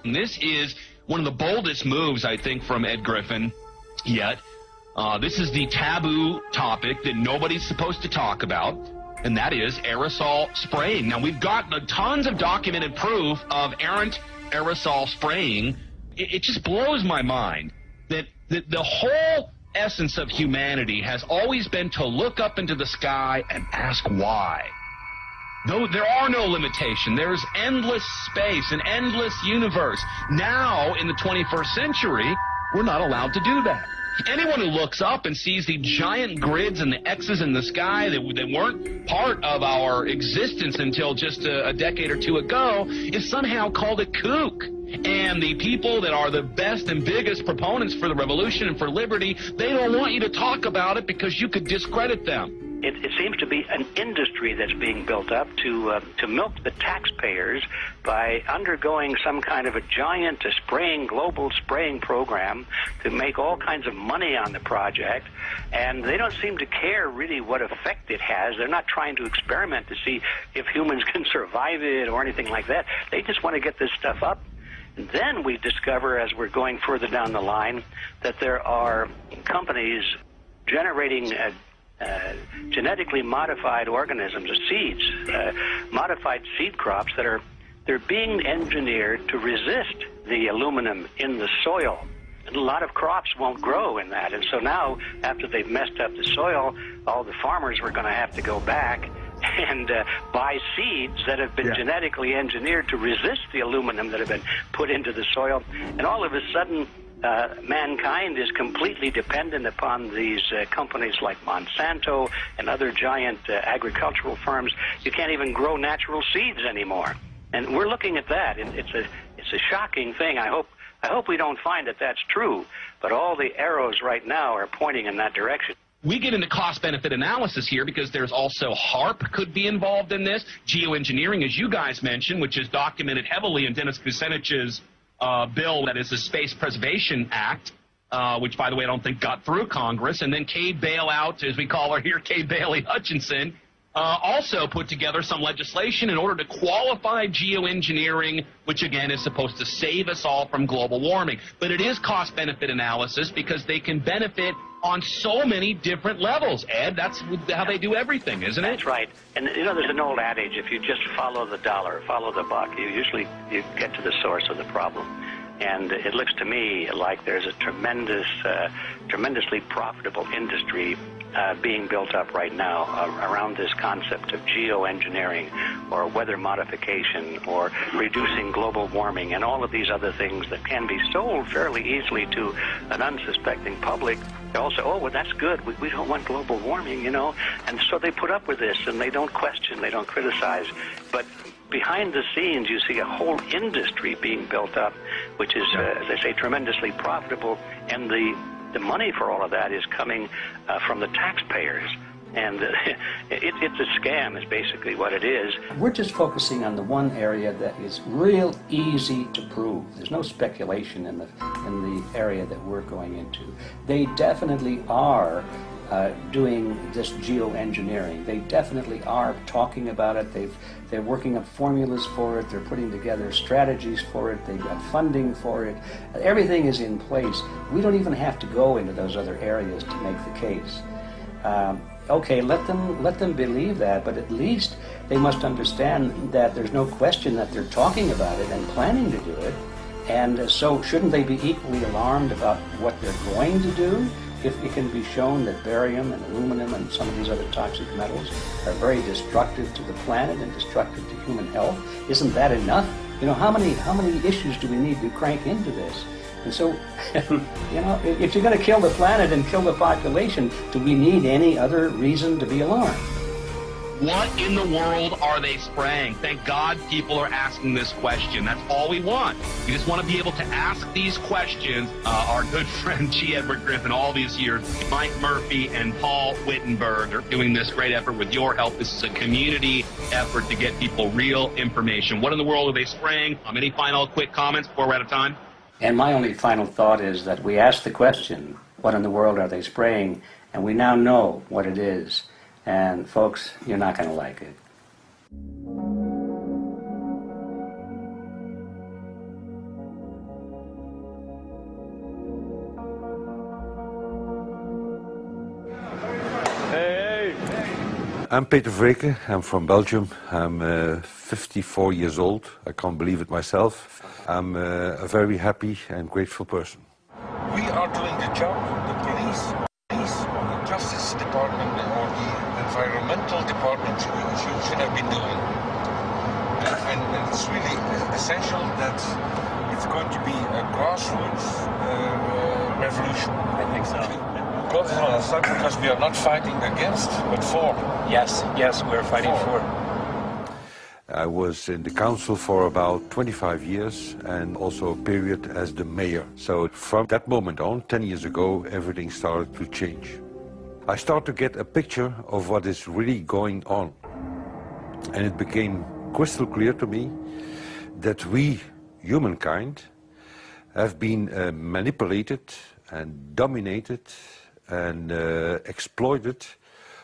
This is one of the boldest moves, I think, from Ed Griffin yet. This is the taboo topic that nobody's supposed to talk about, and that is aerosol spraying. Now, we've got tons of documented proof of errant aerosol spraying. It just blows my mind that the whole essence of humanity has always been to look up into the sky and ask why. Though there are no limitations, there's endless space, an endless universe. Now, in the 21st century, we're not allowed to do that. Anyone who looks up and sees the giant grids and the X's in the sky that weren't part of our existence until just a decade or two ago is somehow called a kook. And the people that are the best and biggest proponents for the revolution and for liberty, they don't want you to talk about it because you could discredit them. it seems to be an industry that's being built up to milk the taxpayers by undergoing some kind of a giant global spraying program to make all kinds of money on the project. And they don't seem to care really what effect it has. They're not trying to experiment to see if humans can survive it or anything like that. They just want to get this stuff up. And then we discover, as we're going further down the line, that there are companies generating genetically modified organisms, or seeds, modified seed crops they're being engineered to resist the aluminum in the soil. And a lot of crops won't grow in that. And so now, after they've messed up the soil, all the farmers were going to have to go back and buy seeds that have been genetically engineered to resist the aluminum that have been put into the soil. And all of a sudden, mankind is completely dependent upon these companies like Monsanto and other giant agricultural firms. You can't even grow natural seeds anymore. And we're looking at that. It's a shocking thing. I hope we don't find that that's true. But all the arrows right now are pointing in that direction. We get into cost-benefit analysis here because there's also HARP could be involved in this. Geoengineering, as you guys mentioned, which is documented heavily in Dennis Kucinich's bill, that is the Space Preservation Act, which, by the way, I don't think got through Congress. And then Kay Bailout, as we call her here, Kay Bailey Hutchinson, also put together some legislation in order to qualify geoengineering, which, again, is supposed to save us all from global warming. But it is cost-benefit analysis because they can benefit on so many different levels. Ed, that's how they do everything, isn't it? That's right. And, you know, there's an old adage, if you just follow the dollar, follow the buck, you get to the source of the problem. And it looks to me like there's a tremendously profitable industry being built up right now around this concept of geoengineering or weather modification or reducing global warming and all of these other things that can be sold fairly easily to an unsuspecting public. They all say, oh, well, that's good. We don't want global warming, you know. And so they put up with this, and they don't question, they don't criticize. But behind the scenes, you see a whole industry being built up, which is, as I say, tremendously profitable. And the money for all of that is coming from the taxpayers. And it's a scam is basically what it is. We're just focusing on the one area that is real easy to prove. There's no speculation in the area that we're going into. They definitely are doing this geoengineering. They definitely are talking about it. They're working up formulas for it. They're putting together strategies for it. They've got funding for it. Everything is in place. We don't even have to go into those other areas to make the case. Okay, let them believe that, but at least they must understand that there's no question that they're talking about it and planning to do it. And so shouldn't they be equally alarmed about what they're going to do if it can be shown that barium and aluminum and some of these other toxic metals are very destructive to the planet and destructive to human health? Isn't that enough? You know, how many issues do we need to crank into this? And so, you know, if you're going to kill the planet and kill the population, do we need any other reason to be alarmed? What in the world are they spraying? Thank God people are asking this question. That's all we want. We just want to be able to ask these questions. Our good friend G. Edward Griffin, all these years, Mike Murphy and Paul Wittenberg are doing this great effort with your help. This is a community effort to get people real information. What in the world are they spraying? Any final quick comments before we're out of time? And my only final thought is that we asked the question, what in the world are they spraying? And we now know what it is. And folks, you're not going to like it. Hey! I'm Peter Vreke. I'm from Belgium. I'm 54 years old. I can't believe it myself. I'm a very happy and grateful person. We are doing the job the police, or the Justice Department, or the Environmental Department should have been doing. And it's really essential that it's going to be a grassroots revolution. I think so. Because we are not fighting against, but for. Yes, we're fighting for. I was in the council for about 25 years and also a period as the mayor. So from that moment on, 10 years ago, everything started to change. I start to get a picture of what is really going on. And it became crystal clear to me that we, humankind, have been manipulated and dominated and exploited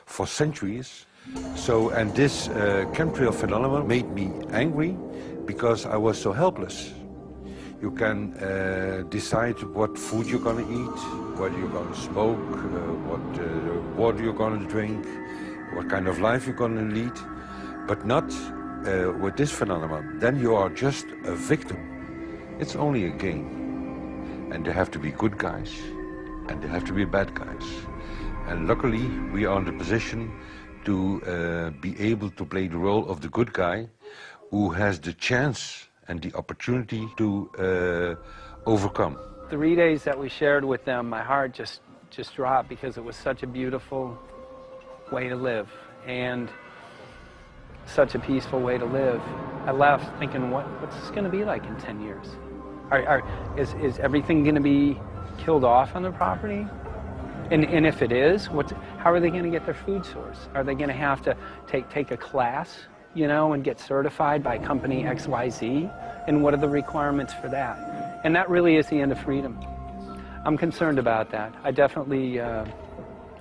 for centuries. So, and this chemtrail phenomenon made me angry because I was so helpless. You can decide what food you're going to eat, whether you're going to smoke, what water you're going to drink, what kind of life you're going to lead, but not with this phenomenon. Then you are just a victim. It's only a game. And there have to be good guys, and there have to be bad guys. And luckily, we are in the position to be able to play the role of the good guy who has the chance and the opportunity to overcome. 3 days that we shared with them, my heart just dropped because it was such a beautiful way to live and such a peaceful way to live. I left thinking, what's this going to be like in 10 years? Is everything going to be killed off on the property? And if it is, how are they going to get their food source? Are they going to have to take a class, you know, and get certified by company XYZ? And what are the requirements for that? And that really is the end of freedom. I'm concerned about that. I definitely, I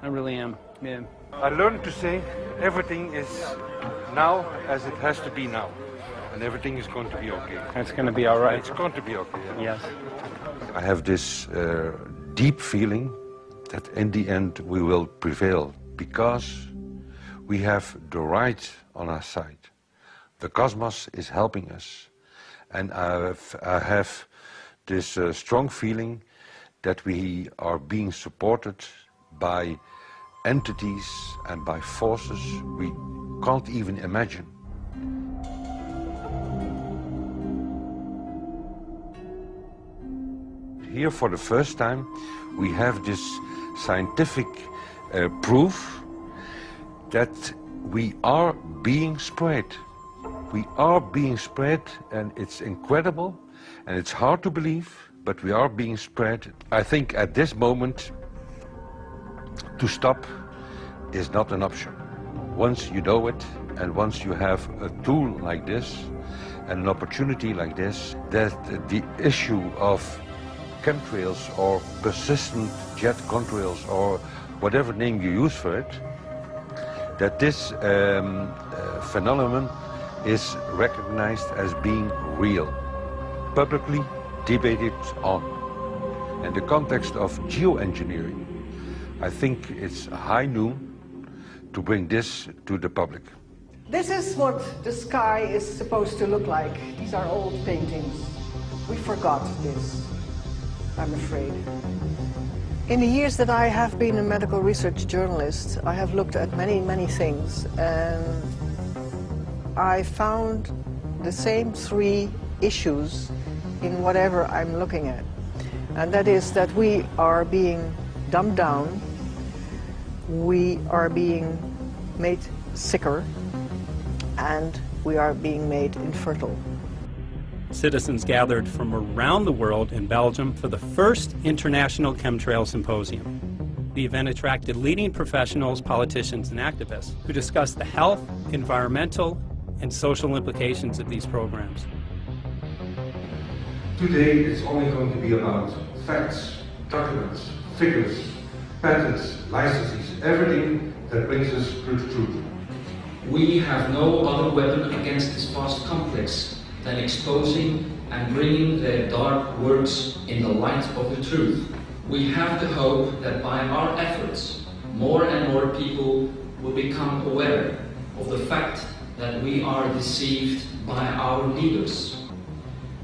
really am. Yeah. I learned to say everything is now as it has to be now. And everything is going to be okay. It's going to be all right. It's going to be okay. Yes. I have this deep feeling that in the end we will prevail because we have the right on our side. The cosmos is helping us. And I have this strong feeling that we are being supported by entities and by forces we can't even imagine. Here for the first time we have this scientific proof that we are being spread. We are being spread, and it's incredible and it's hard to believe, but we are being spread. I think at this moment to stop is not an option. Once you know it and once you have a tool like this and an opportunity like this, that the issue of chemtrails or persistent jet contrails or whatever name you use for it, that this phenomenon is recognized as being real, publicly debated on. In the context of geoengineering, I think it's high noon to bring this to the public. This is what the sky is supposed to look like. These are old paintings. We forgot this, I'm afraid. In the years that I have been a medical research journalist, I have looked at many, many things, and I found the same three issues in whatever I'm looking at. And that is that we are being dumbed down, we are being made sicker, and we are being made infertile. Citizens gathered from around the world in Belgium for the first International Chemtrail Symposium. The event attracted leading professionals, politicians, and activists who discussed the health, environmental, and social implications of these programs. Today it's only going to be about facts, documents, figures, patents, licenses, everything that brings us to the truth. We have no other weapon against this vast complex than exposing and bringing their dark works in the light of the truth. We have the hope that by our efforts, more and more people will become aware of the fact that we are deceived by our leaders.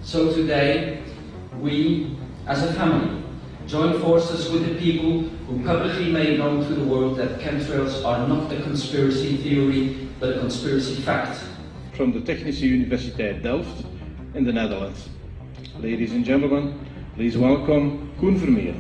So today, we, as a family, join forces with the people who publicly made known to the world that chemtrails are not a conspiracy theory, but a conspiracy fact. From the Technische Universiteit Delft in the Netherlands. Ladies and gentlemen, please welcome Koen Vermeer.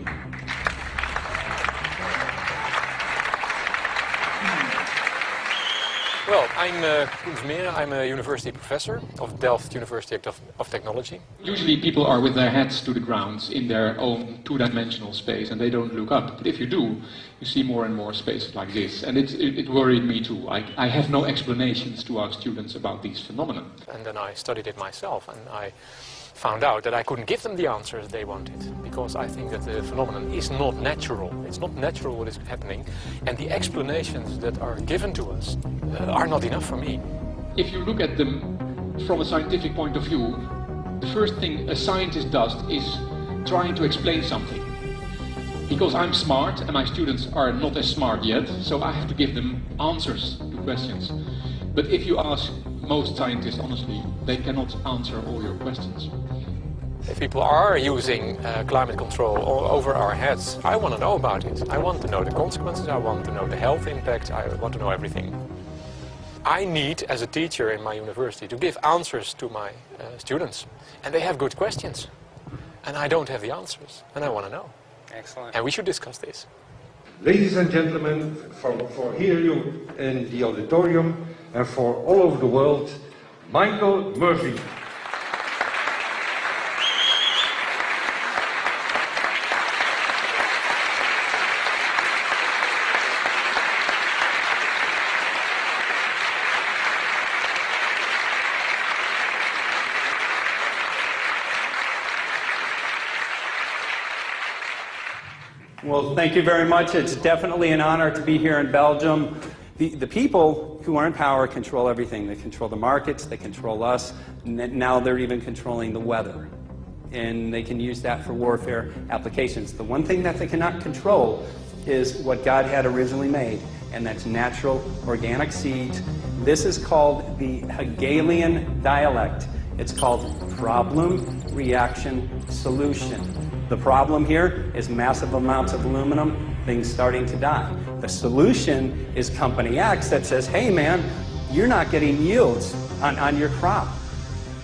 Well, I'm Koen Vermeeren. I'm a university professor of Delft University of Technology. Usually people are with their heads to the ground in their own two-dimensional space and they don't look up. But if you do, you see more and more spaces like this. And it worried me too. I have no explanations to our students about these phenomena. And then I studied it myself and I found out that I couldn't give them the answers they wanted, because I think that the phenomenon is not natural. It's not natural what is happening, and the explanations that are given to us are not enough for me. If you look at them from a scientific point of view, the first thing a scientist does is trying to explain something. Because I'm smart and my students are not as smart yet, so I have to give them answers to questions. But if you ask most scientists, honestly, they cannot answer all your questions. If people are using climate control all over our heads, I want to know about it. I want to know the consequences, I want to know the health impact, I want to know everything. I need, as a teacher in my university, to give answers to my students. And they have good questions. And I don't have the answers, and I want to know. Excellent. And we should discuss this. Ladies and gentlemen, for here you in the auditorium and for all over the world, Michael Murphy. Well, thank you very much. It's definitely an honor to be here in Belgium. The people who are in power control everything. They control the markets, they control us, and now they're even controlling the weather. And they can use that for warfare applications. The one thing that they cannot control is what God had originally made, and that's natural organic seeds. This is called the Hegelian dialect. It's called problem, reaction, solution. The problem here is massive amounts of aluminum, things starting to die. The solution is Company X that says, hey man, you're not getting yields on your crop.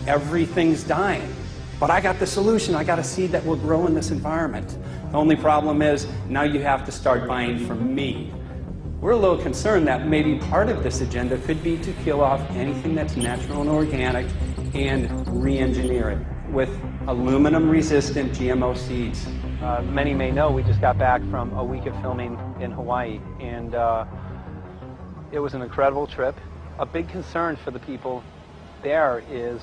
Everything's dying. But I got the solution. I got a seed that will grow in this environment. The only problem is now you have to start buying from me. We're a little concerned that maybe part of this agenda could be to kill off anything that's natural and organic and re-engineer it with aluminum-resistant GMO seeds. Many may know we just got back from a week of filming in Hawaii, and it was an incredible trip. A big concern for the people there is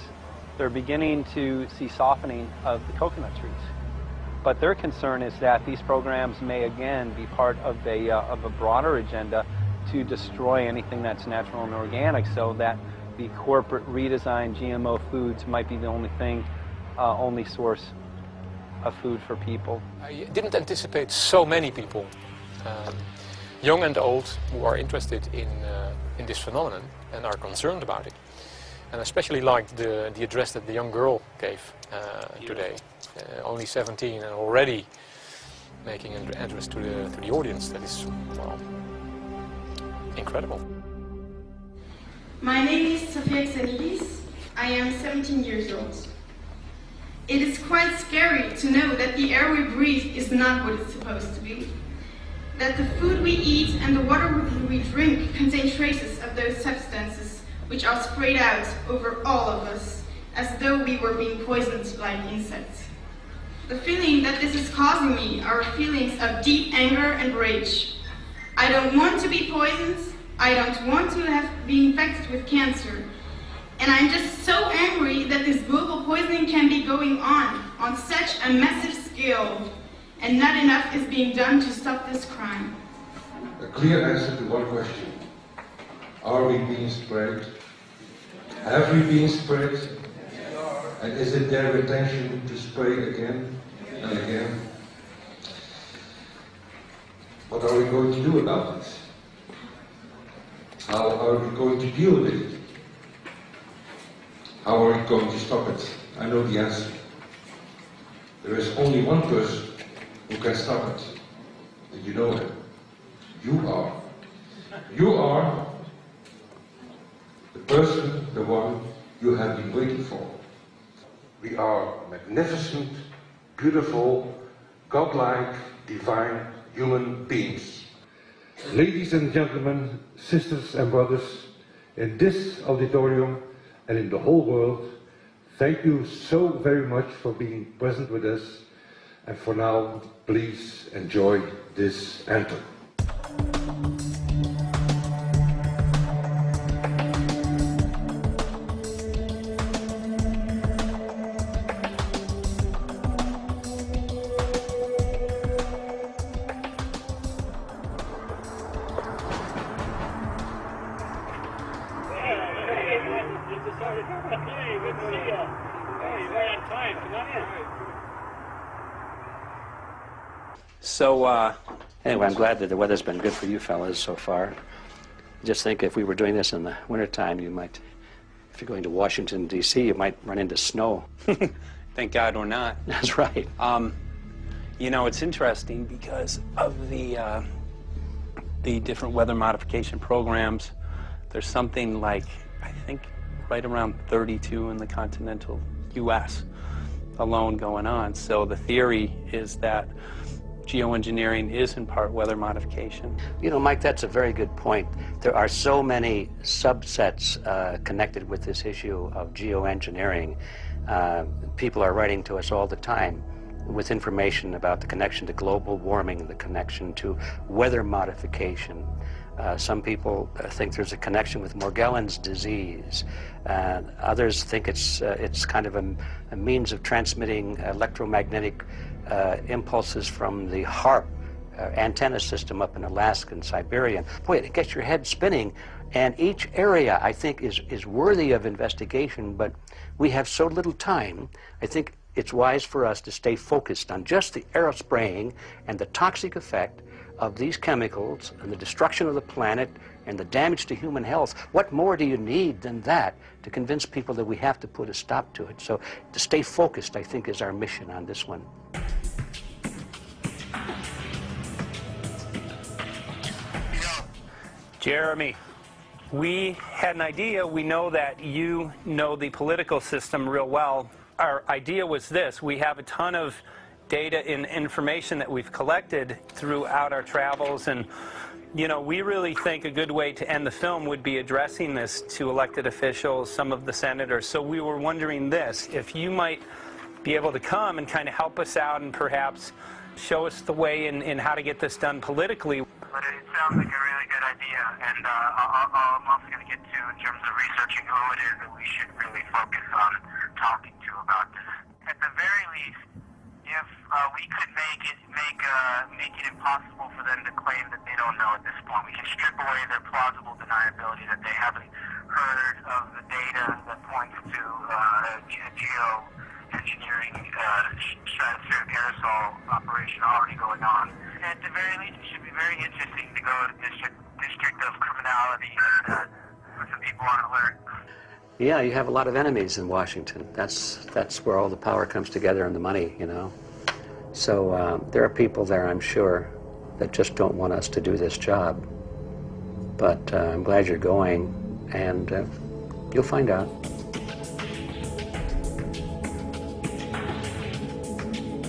they're beginning to see softening of the coconut trees. But their concern is that these programs may again be part of a broader agenda to destroy anything that's natural and organic, so that the corporate redesigned GMO foods might be the only source of food for people. I didn't anticipate so many people, young and old, who are interested in this phenomenon and are concerned about it. And I especially liked the address that the young girl gave today, only 17 and already making an address to the audience. That is, well, incredible. My name is Sofia Xenidis. I am 17 years old. It is quite scary to know that the air we breathe is not what it's supposed to be. That the food we eat and the water we drink contain traces of those substances which are sprayed out over all of us, as though we were being poisoned like insects. The feeling that this is causing me are feelings of deep anger and rage. I don't want to be poisoned. I don't want to be infected with cancer. And I'm just so angry that this global poisoning can be going on such a massive scale, and not enough is being done to stop this crime. A clear answer to one question. Are we being sprayed? Have we been sprayed? And is it their intention to spray again and again? What are we going to do about it? How are we going to deal with it? How are we going to stop it? I know the answer. There is only one person who can stop it. And you know him. You are. You are the person, the one you have been waiting for. We are magnificent, beautiful, godlike, divine human beings. Ladies and gentlemen, sisters and brothers, in this auditorium and in the whole world, thank you so very much for being present with us. And for now, please enjoy this anthem. So, anyway, I'm glad that the weather's been good for you fellas so far. Just think if we were doing this in the wintertime, you might, if you're going to Washington, D.C., you might run into snow. Thank God we're not. That's right. You know, it's interesting because of the different weather modification programs. There's something like, I think, right around 32 in the continental U.S. alone going on. So the theory is that geoengineering is in part weather modification. You know, Mike, that's a very good point. There are so many subsets connected with this issue of geoengineering. People are writing to us all the time with information about the connection to global warming, the connection to weather modification. Some people think there's a connection with Morgellons disease. Others think it's kind of a means of transmitting electromagnetic impulses from the HARP antenna system up in Alaska and Siberia. Boy, it gets your head spinning. And each area, I think, is worthy of investigation, but we have so little time. I think it's wise for us to stay focused on just the aerospraying and the toxic effect of these chemicals and the destruction of the planet and the damage to human health. What more do you need than that to convince people that we have to put a stop to it? So to stay focused, I think, is our mission on this one. Jeremy, we had an idea. We know that you know the political system real well. Our idea was this. We have a ton of data and information that we've collected throughout our travels, and you know, we really think a good way to end the film would be addressing this to elected officials, some of the senators. So we were wondering this, if you might be able to come and kind of help us out and perhaps show us the way in how to get this done politically. But it sounds like a really good idea, and I'm also going to get to, in terms of researching who it is that we should really focus on talking to about this. At the very least, if we could make it impossible for them to claim that they don't know at this point, we can strip away their plausible deniability that they haven't heard of the data that points to geoengineering stratospheric aerosol operation already going on. At the very least, it should be very interesting to go to District of Criminality and put some people on alert. Yeah, you have a lot of enemies in Washington. That's where all the power comes together and the money, you know. So there are people there, I'm sure, that just don't want us to do this job. But I'm glad you're going, and you'll find out.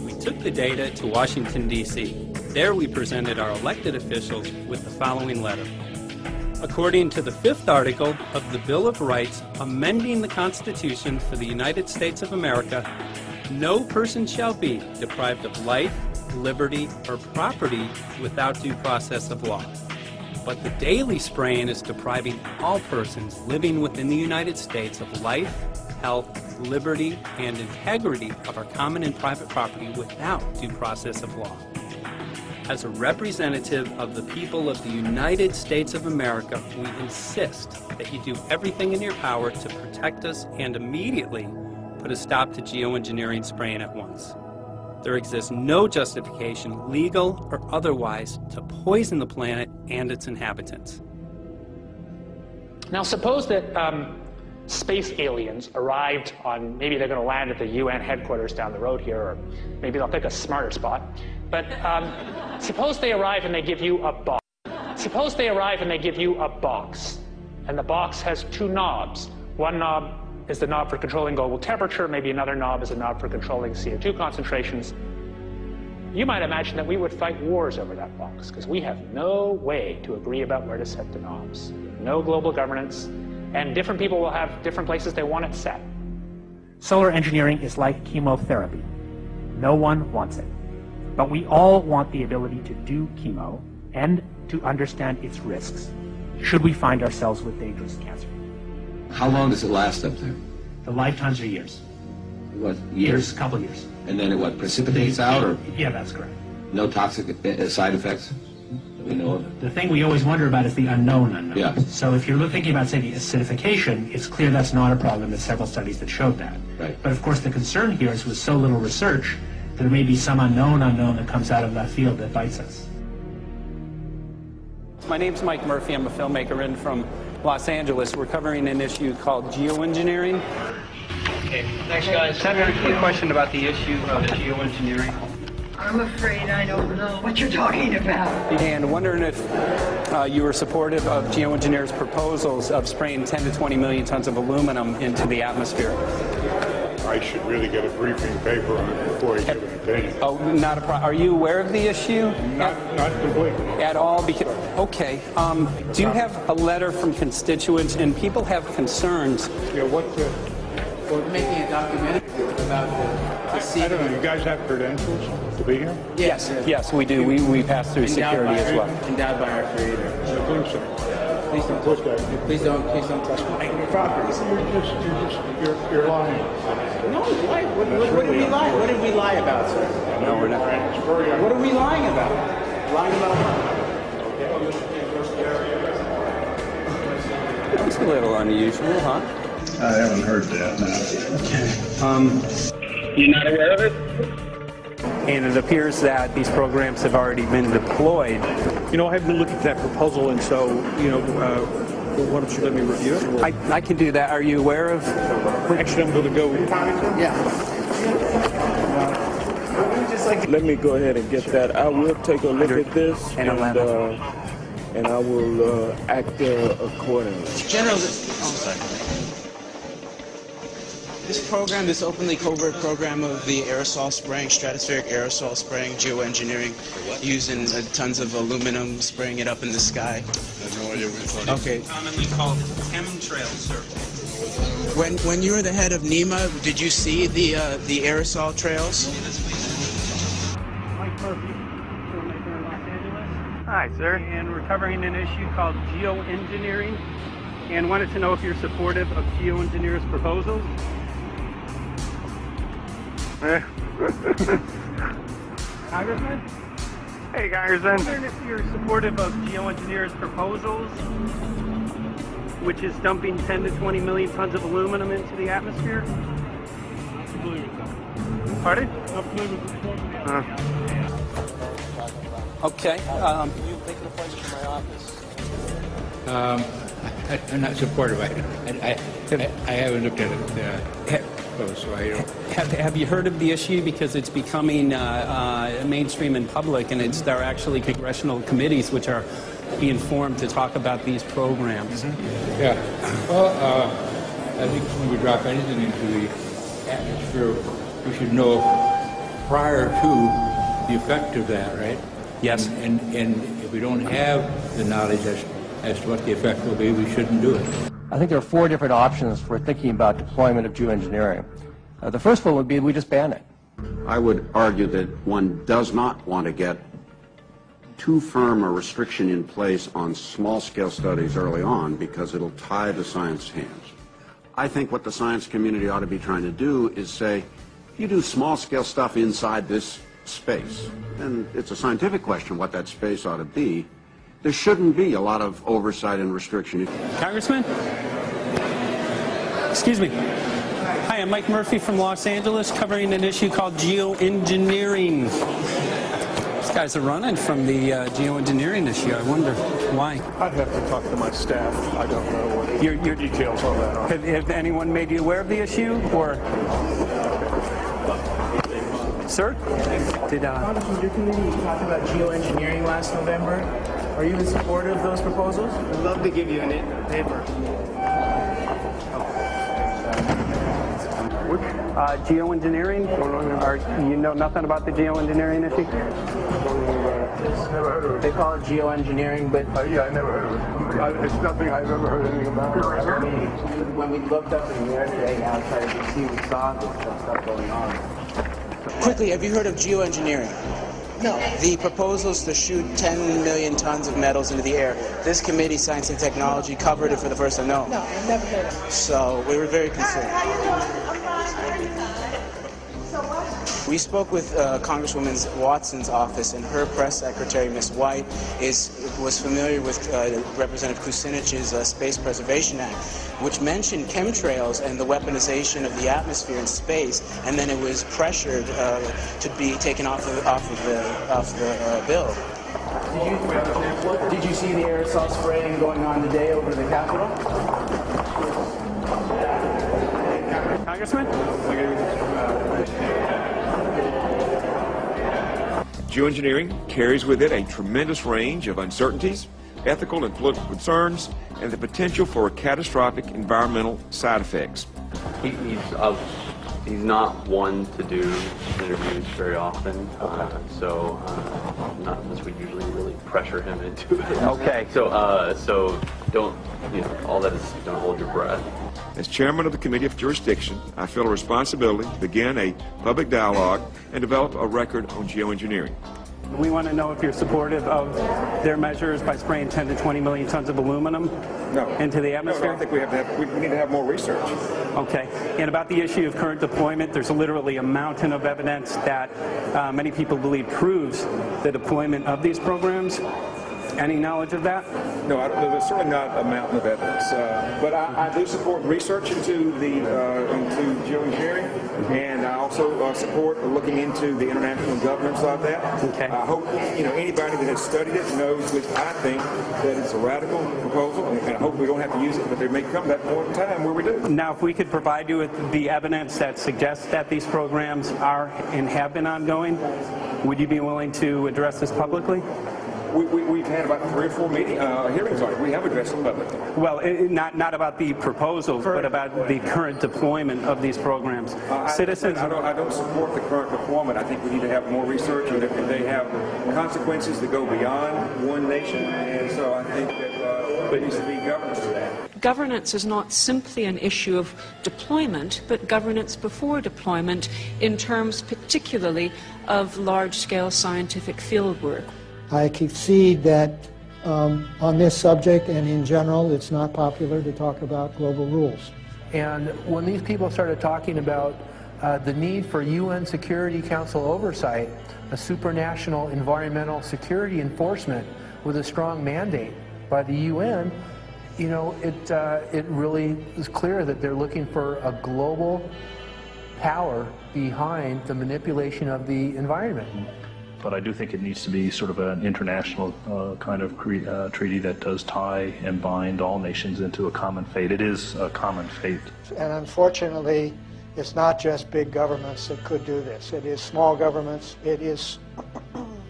We took the data to Washington, D.C. There we presented our elected officials with the following letter. According to the 5th article of the Bill of Rights amending the Constitution for the United States of America, no person shall be deprived of life, liberty, or property without due process of law. But the daily spraying is depriving all persons living within the United States of life, health, liberty, and integrity of our common and private property without due process of law. As a representative of the people of the United States of America, we insist that you do everything in your power to protect us and immediately put a stop to geoengineering spraying at once. There exists no justification, legal or otherwise, to poison the planet and its inhabitants. Now suppose that space aliens arrived on, maybe they're going to land at the UN headquarters down the road here, or maybe they'll pick a smarter spot. But suppose they arrive and they give you a box. Suppose they arrive and they give you a box, and the box has 2 knobs. One knob is the knob for controlling global temperature, maybe another knob is a knob for controlling CO2 concentrations. You might imagine that we would fight wars over that box, because we have no way to agree about where to set the knobs. No global governance, And different people will have different places they want it set. Solar engineering is like chemotherapy. No one wants it. But we all want the ability to do chemo and to understand its risks, should we find ourselves with dangerous cancer. How long does it last up there? The lifetimes are years. What, years? A couple years. And then it what, precipitates out, or Yeah, that's correct. no toxic side effects that we know of? The thing we always wonder about is the unknown unknown. Yeah. So if you're thinking about, say, the acidification, it's clear that's not a problem. There's several studies that showed that. Right. But of course the concern here is with so little research, there may be some unknown that comes out of left field that bites us. My name's Mike Murphy. I'm a filmmaker in from Los Angeles. We're covering an issue called Geoengineering. Okay, thanks guys. Senator, a question about the issue of geoengineering. I'm afraid I don't know what you're talking about. And wondering if you were supportive of geoengineers' proposals of spraying 10 to 20 million tons of aluminum into the atmosphere. I should really get a briefing paper on it before I give an opinion. Oh, not a problem. Are you aware of the issue? Not completely. At all? Because, okay. Do you have a letter from constituents, and people have concerns? Yeah, We're making a documentary about the I don't know, you guys have credentials to be here? Yes. Yes, we do. We pass through security as well. Endowed by our Creator. I think so. Please don't touch me. Please don't touch my property. You're lying. No, why? What did we lie? What did we lie about, sir? No, we're not. What are we lying about? Lying about what? That's a little unusual, huh? I haven't heard that. Okay. You're not aware of it? And it appears that these programs have already been deployed. You know, I haven't looked at that proposal, and so, you know, why don't you let me review it? I can do that. Are you aware of? Actually, I'm going to go. Yeah. Let me go ahead and get that. I will take a look at this, and I will act accordingly. General, this program, this openly covert program of the aerosol spraying, stratospheric aerosol spraying, geoengineering, using tons of aluminum, spraying it up in the sky. I have no idea what you're talking about. Okay. Commonly called chemtrail, sir. When you were the head of NEMA, did you see the aerosol trails? Mike Murphy, filmmaker in Los Angeles. Hi, sir. And we're covering an issue called Geoengineering, and wanted to know if you're supportive of geoengineers' proposals. Congressman? Hey, Congressman. I'm wondering if you're supportive of geoengineers' proposals, which is dumping 10 to 20 million tons of aluminum into the atmosphere. Pardon? Okay. You make an appointment to my office. I'm not supportive. I haven't looked at it close, so I don't. Have you heard of the issue? Because it's becoming mainstream in public, and there are actually congressional committees which are being formed to talk about these programs. Mm-hmm. Yeah. Well, I think when we drop anything into the atmosphere, we should know prior to the effect of that, right? Yes. And if we don't have the knowledge as to what the effect will be, we shouldn't do it. I think there are 4 different options for thinking about deployment of geoengineering. The first one would be we just ban it. I would argue that one does not want to get too firm a restriction in place on small-scale studies early on because it'll tie the science hands. I think what the science community ought to be trying to do is say, you do small-scale stuff inside this space, and it's a scientific question what that space ought to be. There shouldn't be a lot of oversight and restriction. Congressman? Excuse me. Hi, I'm Mike Murphy from Los Angeles, covering an issue called Geoengineering. These guys are running from the geoengineering issue. I wonder why. I'd have to talk to my staff. I don't know what your details on that are. Have anyone made you aware of the issue, or? Sir? Congressman, your committee talked about geoengineering last November. Are you in support of those proposals? I'd love to give you a paper. Which? Geoengineering. You know nothing about the geoengineering issue? Never heard of it. They call it geoengineering, but Yeah, I never heard of it. It's nothing I've ever heard anything about. when we looked up in the air today outside DC, we saw this stuff going on. Quickly, have you heard of geoengineering? No. The proposal is to shoot 10 million tons of metals into the air. This committee, Science and Technology, covered it for the first time. No, I've never heard of it. So we were very concerned. We spoke with Congresswoman Watson's office, and her press secretary, Ms. White, was familiar with Representative Kucinich's Space Preservation Act, which mentioned chemtrails and the weaponization of the atmosphere in space, and then it was pressured to be taken off the bill. Did you see the aerosol spraying going on today over the Capitol? Congressman? Geoengineering carries with it a tremendous range of uncertainties, ethical and political concerns, and the potential for catastrophic environmental side effects. He's not one to do interviews very often, so not unless we usually really pressure him into it. Okay. So don't, all that is, don't hold your breath. As chairman of the Committee of Jurisdiction, I feel a responsibility to begin a public dialogue and develop a record on geoengineering. We want to know if you're supportive of their measures by spraying 10 to 20 million tons of aluminum into the atmosphere? No, I think we need to have more research. Okay. And about the issue of current deployment, there's literally a mountain of evidence that many people believe proves the deployment of these programs. Any knowledge of that? No, there's certainly not a mountain of evidence, but I do support research into geoengineering, and I also support looking into the international governance of that. Okay. I hope anybody that has studied it knows, which I think, that it's a radical proposal, and I hope we don't have to use it, but there may come that point in time where we do. Now, if we could provide you with the evidence that suggests that these programs are and have been ongoing, would you be willing to address this publicly? We've had about 3 or 4 hearings on it. We have addressed it publicly. Well, not about the proposals, but about the current deployment of these programs. Citizens. I don't support the current deployment. I think we need to have more research, and they have consequences that go beyond one nation, and so I think that there needs to be governance for that. Governance is not simply an issue of deployment, but governance before deployment in terms particularly of large-scale scientific fieldwork. I concede that on this subject and in general, it's not popular to talk about global rules. And when these people started talking about the need for UN Security Council oversight, a supranational environmental security enforcement with a strong mandate by the UN, it really is clear that they're looking for a global power behind the manipulation of the environment. But I do think it needs to be sort of an international kind of treaty that does tie and bind all nations into a common fate. It is a common fate. And unfortunately, it's not just big governments that could do this. It is small governments. It is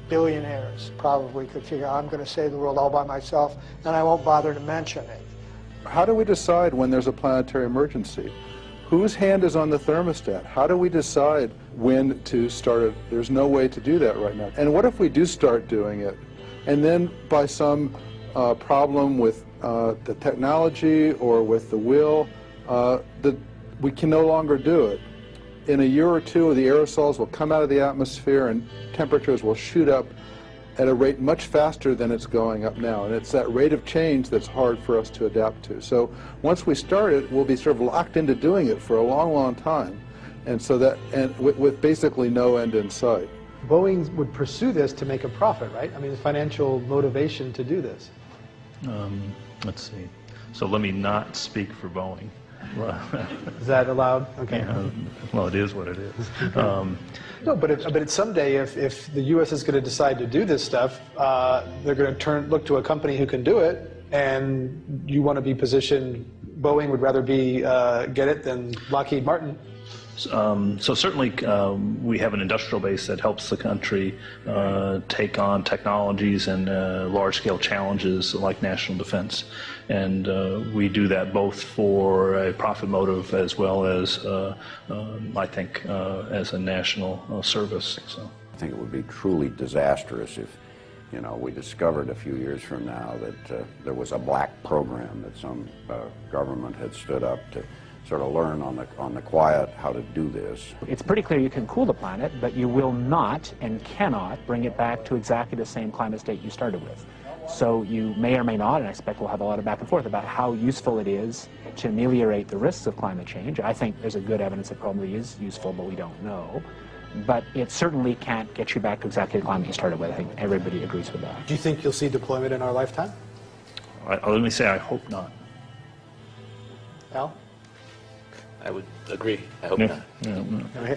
billionaires probably could figure out, I'm going to save the world all by myself, and I won't bother to mention it. How do we decide when there's a planetary emergency? Whose hand is on the thermostat? How do we decide when to start it? There's no way to do that right now. And what if we do start doing it, and then by some problem with the technology or with the will, we can no longer do it? In a year or two, the aerosols will come out of the atmosphere and temperatures will shoot up at a rate much faster than it's going up now. And it's that rate of change that's hard for us to adapt to. So once we start it, we'll be sort of locked into doing it for a long, long time. And so that, and with basically no end in sight. Boeing would pursue this to make a profit, right? I mean, the financial motivation to do this. Let's see. So let me not speak for Boeing. Is that allowed? Okay. Well, it is what it is. No, but someday, if the U.S. is going to decide to do this stuff, they're going to look to a company who can do it, and you want to be positioned. Boeing would rather be get it than Lockheed Martin. So certainly we have an industrial base that helps the country take on technologies and large-scale challenges like national defense. And we do that both for a profit motive as well as, I think, as a national service. So I think it would be truly disastrous if, you know, we discovered a few years from now that there was a black program that some government had stood up to sort of learn on the quiet how to do this. It's pretty clear you can cool the planet, but you will not and cannot bring it back to exactly the same climate state you started with. So you may or may not, and I expect we'll have a lot of back and forth about how useful it is to ameliorate the risks of climate change. I think there's a good evidence it probably is useful, but we don't know. But it certainly can't get you back to exactly the climate you started with. I think everybody agrees with that. Do you think you'll see deployment in our lifetime? Let me say I hope not. Al? I would agree. I hope not.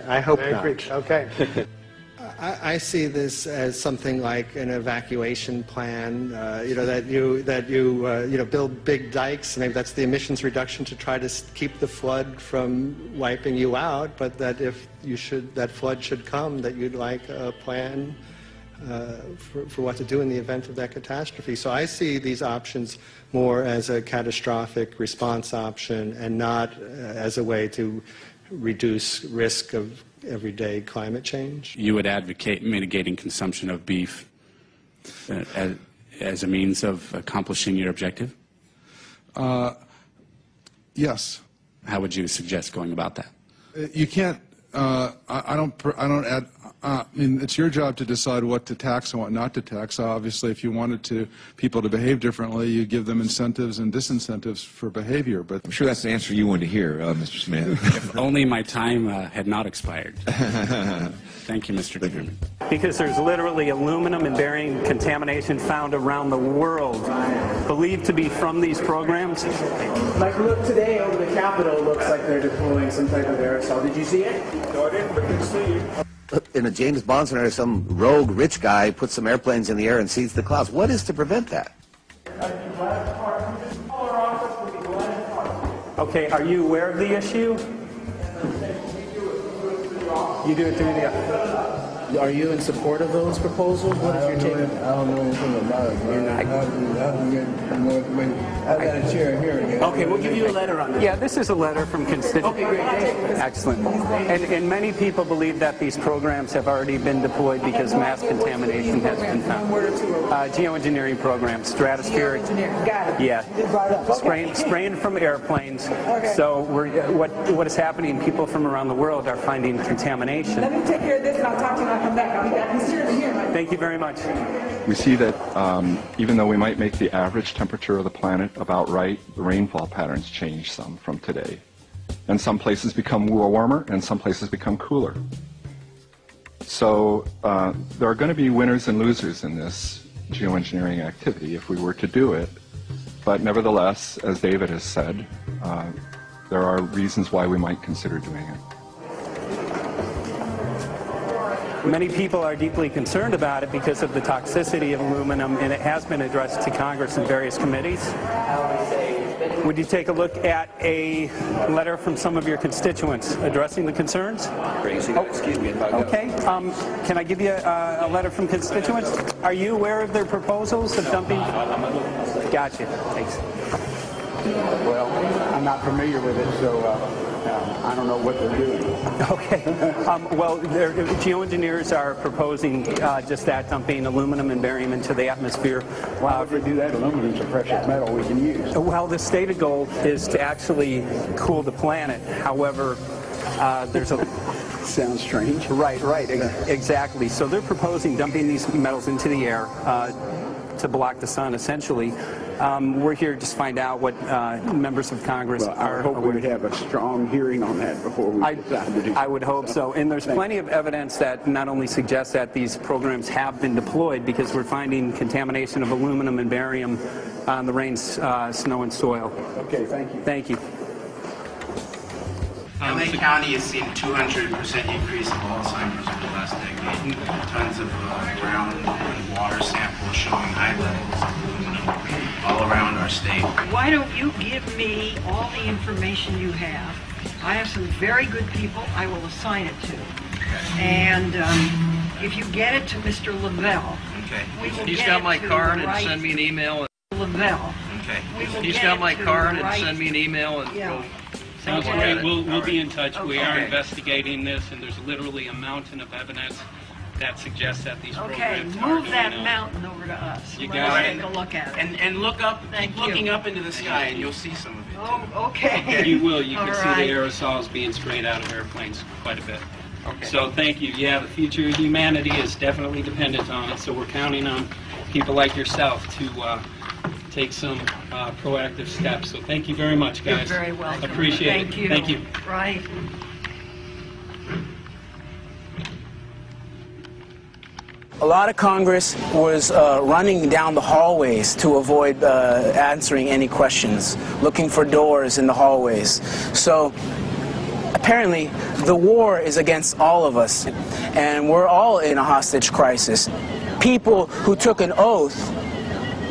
I hope I not. agree. Okay. I see this as something like an evacuation plan. You know, that you build big dikes. Maybe that's the emissions reduction to try to keep the flood from wiping you out. But that if that flood should come, that you'd like a plan for what to do in the event of that catastrophe. So I see these options more as a catastrophic response option and not as a way to reduce risk of everyday climate change. You would advocate mitigating consumption of beef as a means of accomplishing your objective? Yes. How would you suggest going about that? You can't. I mean, it's your job to decide what to tax and what not to tax. Obviously, if you wanted people to behave differently, you give them incentives and disincentives for behavior. But I'm sure that's the answer you wanted to hear, Mr. Smith. If only my time had not expired. Thank you, Mr. Chairman. Because there's literally aluminum and barium contamination found around the world, believed to be from these programs. Like, look, today over the Capitol looks like they're deploying some type of aerosol. Did you see it? No, I didn't, but good to see you. In a James Bond scenario, some rogue rich guy puts some airplanes in the air and seeds the clouds. What is to prevent that? Okay, are you aware of the issue? You do it through the... Are you in support of those proposals? What is your take? I don't know anything about it. You're not. I've got a chair here. Okay, we'll give you a letter on this. Yeah, this is a letter from constituents. Okay, great. Excellent. And many people believe that these programs have already been deployed because mass contamination has been found. Geoengineering programs, stratospheric. Got it. Yeah. Spraying from airplanes. Okay. So what is happening? People from around the world are finding contamination. Let me take care of this and I'll talk to you when I come back. I'll be back. He's here. Thank you very much. We see that even though we might make the average temperature of the planet about right, the rainfall patterns change some from today. And some places become warmer and some places become cooler. So there are going to be winners and losers in this geoengineering activity if we were to do it. But nevertheless, as David has said, there are reasons why we might consider doing it. Many people are deeply concerned about it because of the toxicity of aluminum, and it has been addressed to Congress in various committees. Would you take a look at a letter from some of your constituents addressing the concerns? Excuse me. Okay. Can I give you a letter from constituents? Are you aware of their proposals of dumping? Gotcha. Thanks. Well, I'm not familiar with it, so I don't know what they're doing. Okay. Well, geoengineers are proposing just that, dumping aluminum and barium into the atmosphere. Why would we do that? Aluminum's a precious metal we can use. Well, the stated goal is to actually cool the planet. However, there's a... Sounds strange. Right, exactly. So they're proposing dumping these metals into the air to block the sun, essentially. We're here to just find out what members of Congress are. I hope we would have a strong hearing on that before we decide to do. I would hope so. And there's plenty of evidence that not only suggests that these programs have been deployed, because we're finding contamination of aluminum and barium on the rain, snow, and soil. Okay, thank you. Thank you. LA County has seen a 200% increase of Alzheimer's over the last decade. Tons of ground and water samples showing high levels of aluminum all around our state. Why don't you give me all the information you have I have some very good people I will assign it to. And if you get it to Mr. Lavelle, we will He's get got it my to card the and right send me an email. Lavelle. Okay. We will He's get got it my to card the and right- send me an email and Yeah. we'll Sounds look at great. it. We'll be in touch. We are Okay. investigating this, and there's literally a mountain of evidence that suggests that these Okay, programs are move going that on. mountain over to us. You Let got us it. take a look at it. And look up, Thank keep looking you. up into the sky and you'll see some of it. Oh, okay. You will. You can All see right. the aerosols being sprayed out of airplanes quite a bit. So thank you. Yeah, the future of humanity is definitely dependent on it. So we're counting on people like yourself to take some proactive steps. So thank you very much, guys. You're very welcome. Appreciate Thank it. you. Thank you. Right. A lot of Congress was running down the hallways to avoid answering any questions, looking for doors in the hallways. So apparently the war is against all of us, and we're all in a hostage crisis. People who took an oath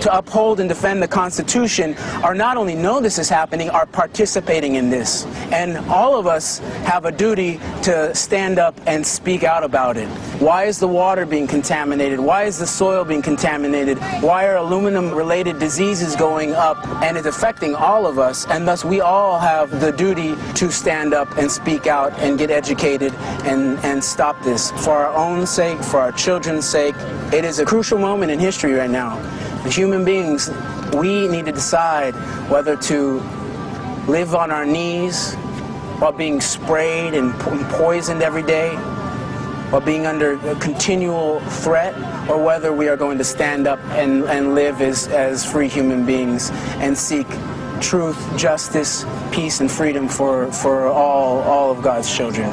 to uphold and defend the Constitution are not only know this is happening, are participating in this. And all of us have a duty to stand up and speak out about it. Why is the water being contaminated? Why is the soil being contaminated? Why are aluminum-related diseases going up? And it's affecting all of us, and thus we all have the duty to stand up and speak out and get educated and stop this. For our own sake, for our children's sake, it is a crucial moment in history right now. As human beings, we need to decide whether to live on our knees while being sprayed and poisoned every day, while being under a continual threat, or whether we are going to stand up and live as free human beings and seek truth, justice, peace, and freedom for all of God's children.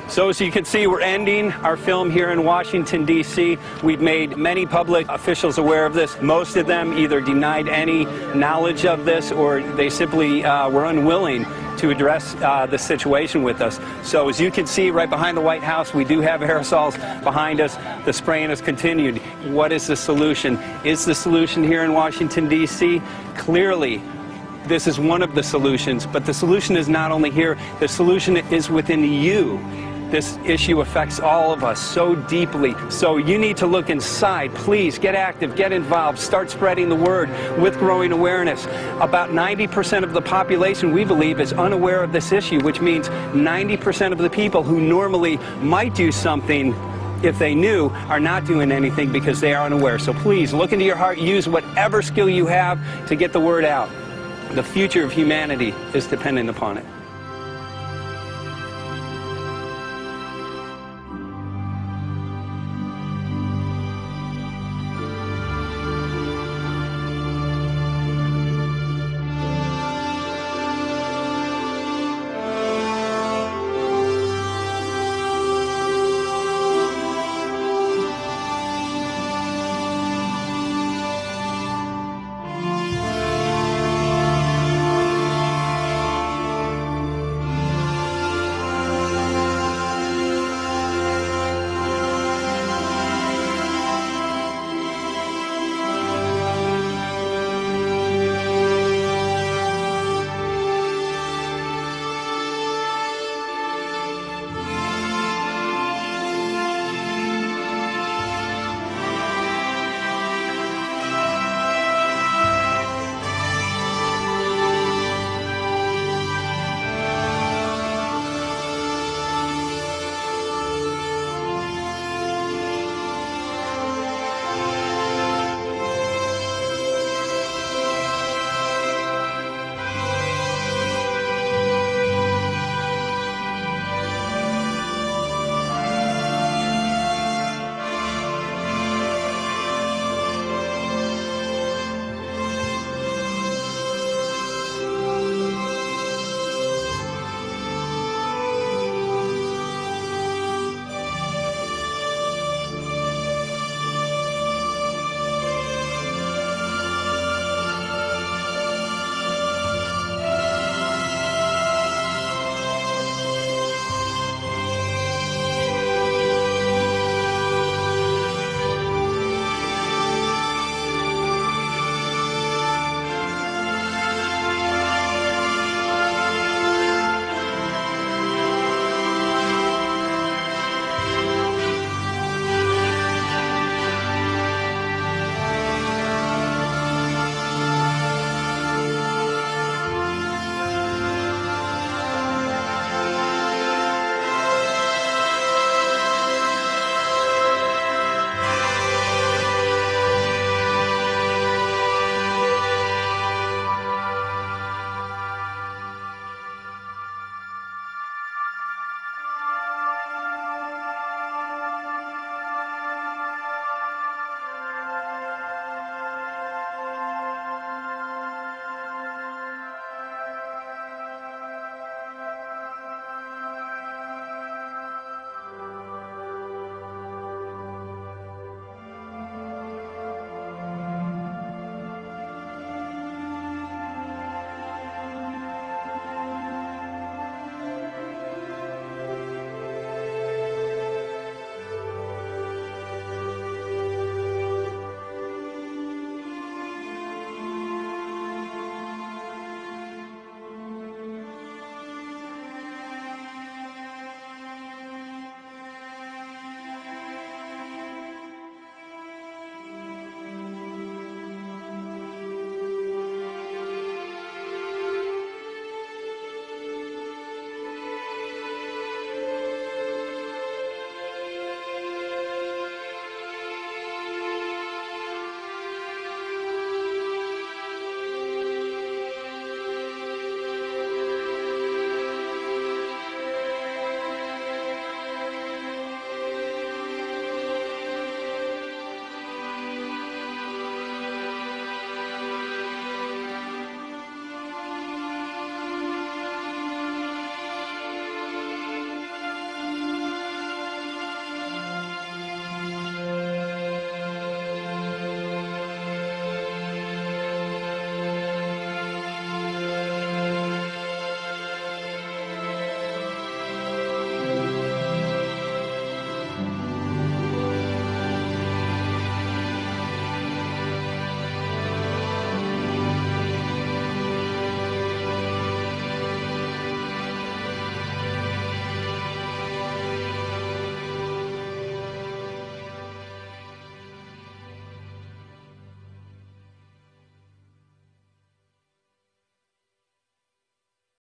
So as you can see, we're ending our film here in Washington, D.C. We've made many public officials aware of this. Most of them either denied any knowledge of this or they simply were unwilling to address the situation with us. So as you can see right behind the White House, we do have aerosols behind us. The spraying has continued. What is the solution? Is the solution here in Washington, D.C.? Clearly, this is one of the solutions, but the solution is not only here, the solution is within you. This issue affects all of us so deeply. So you need to look inside. Please get active, get involved, start spreading the word with growing awareness. About 90% of the population, we believe, is unaware of this issue, which means 90% of the people who normally might do something if they knew are not doing anything because they are unaware. So please look into your heart, use whatever skill you have to get the word out. The future of humanity is dependent upon it.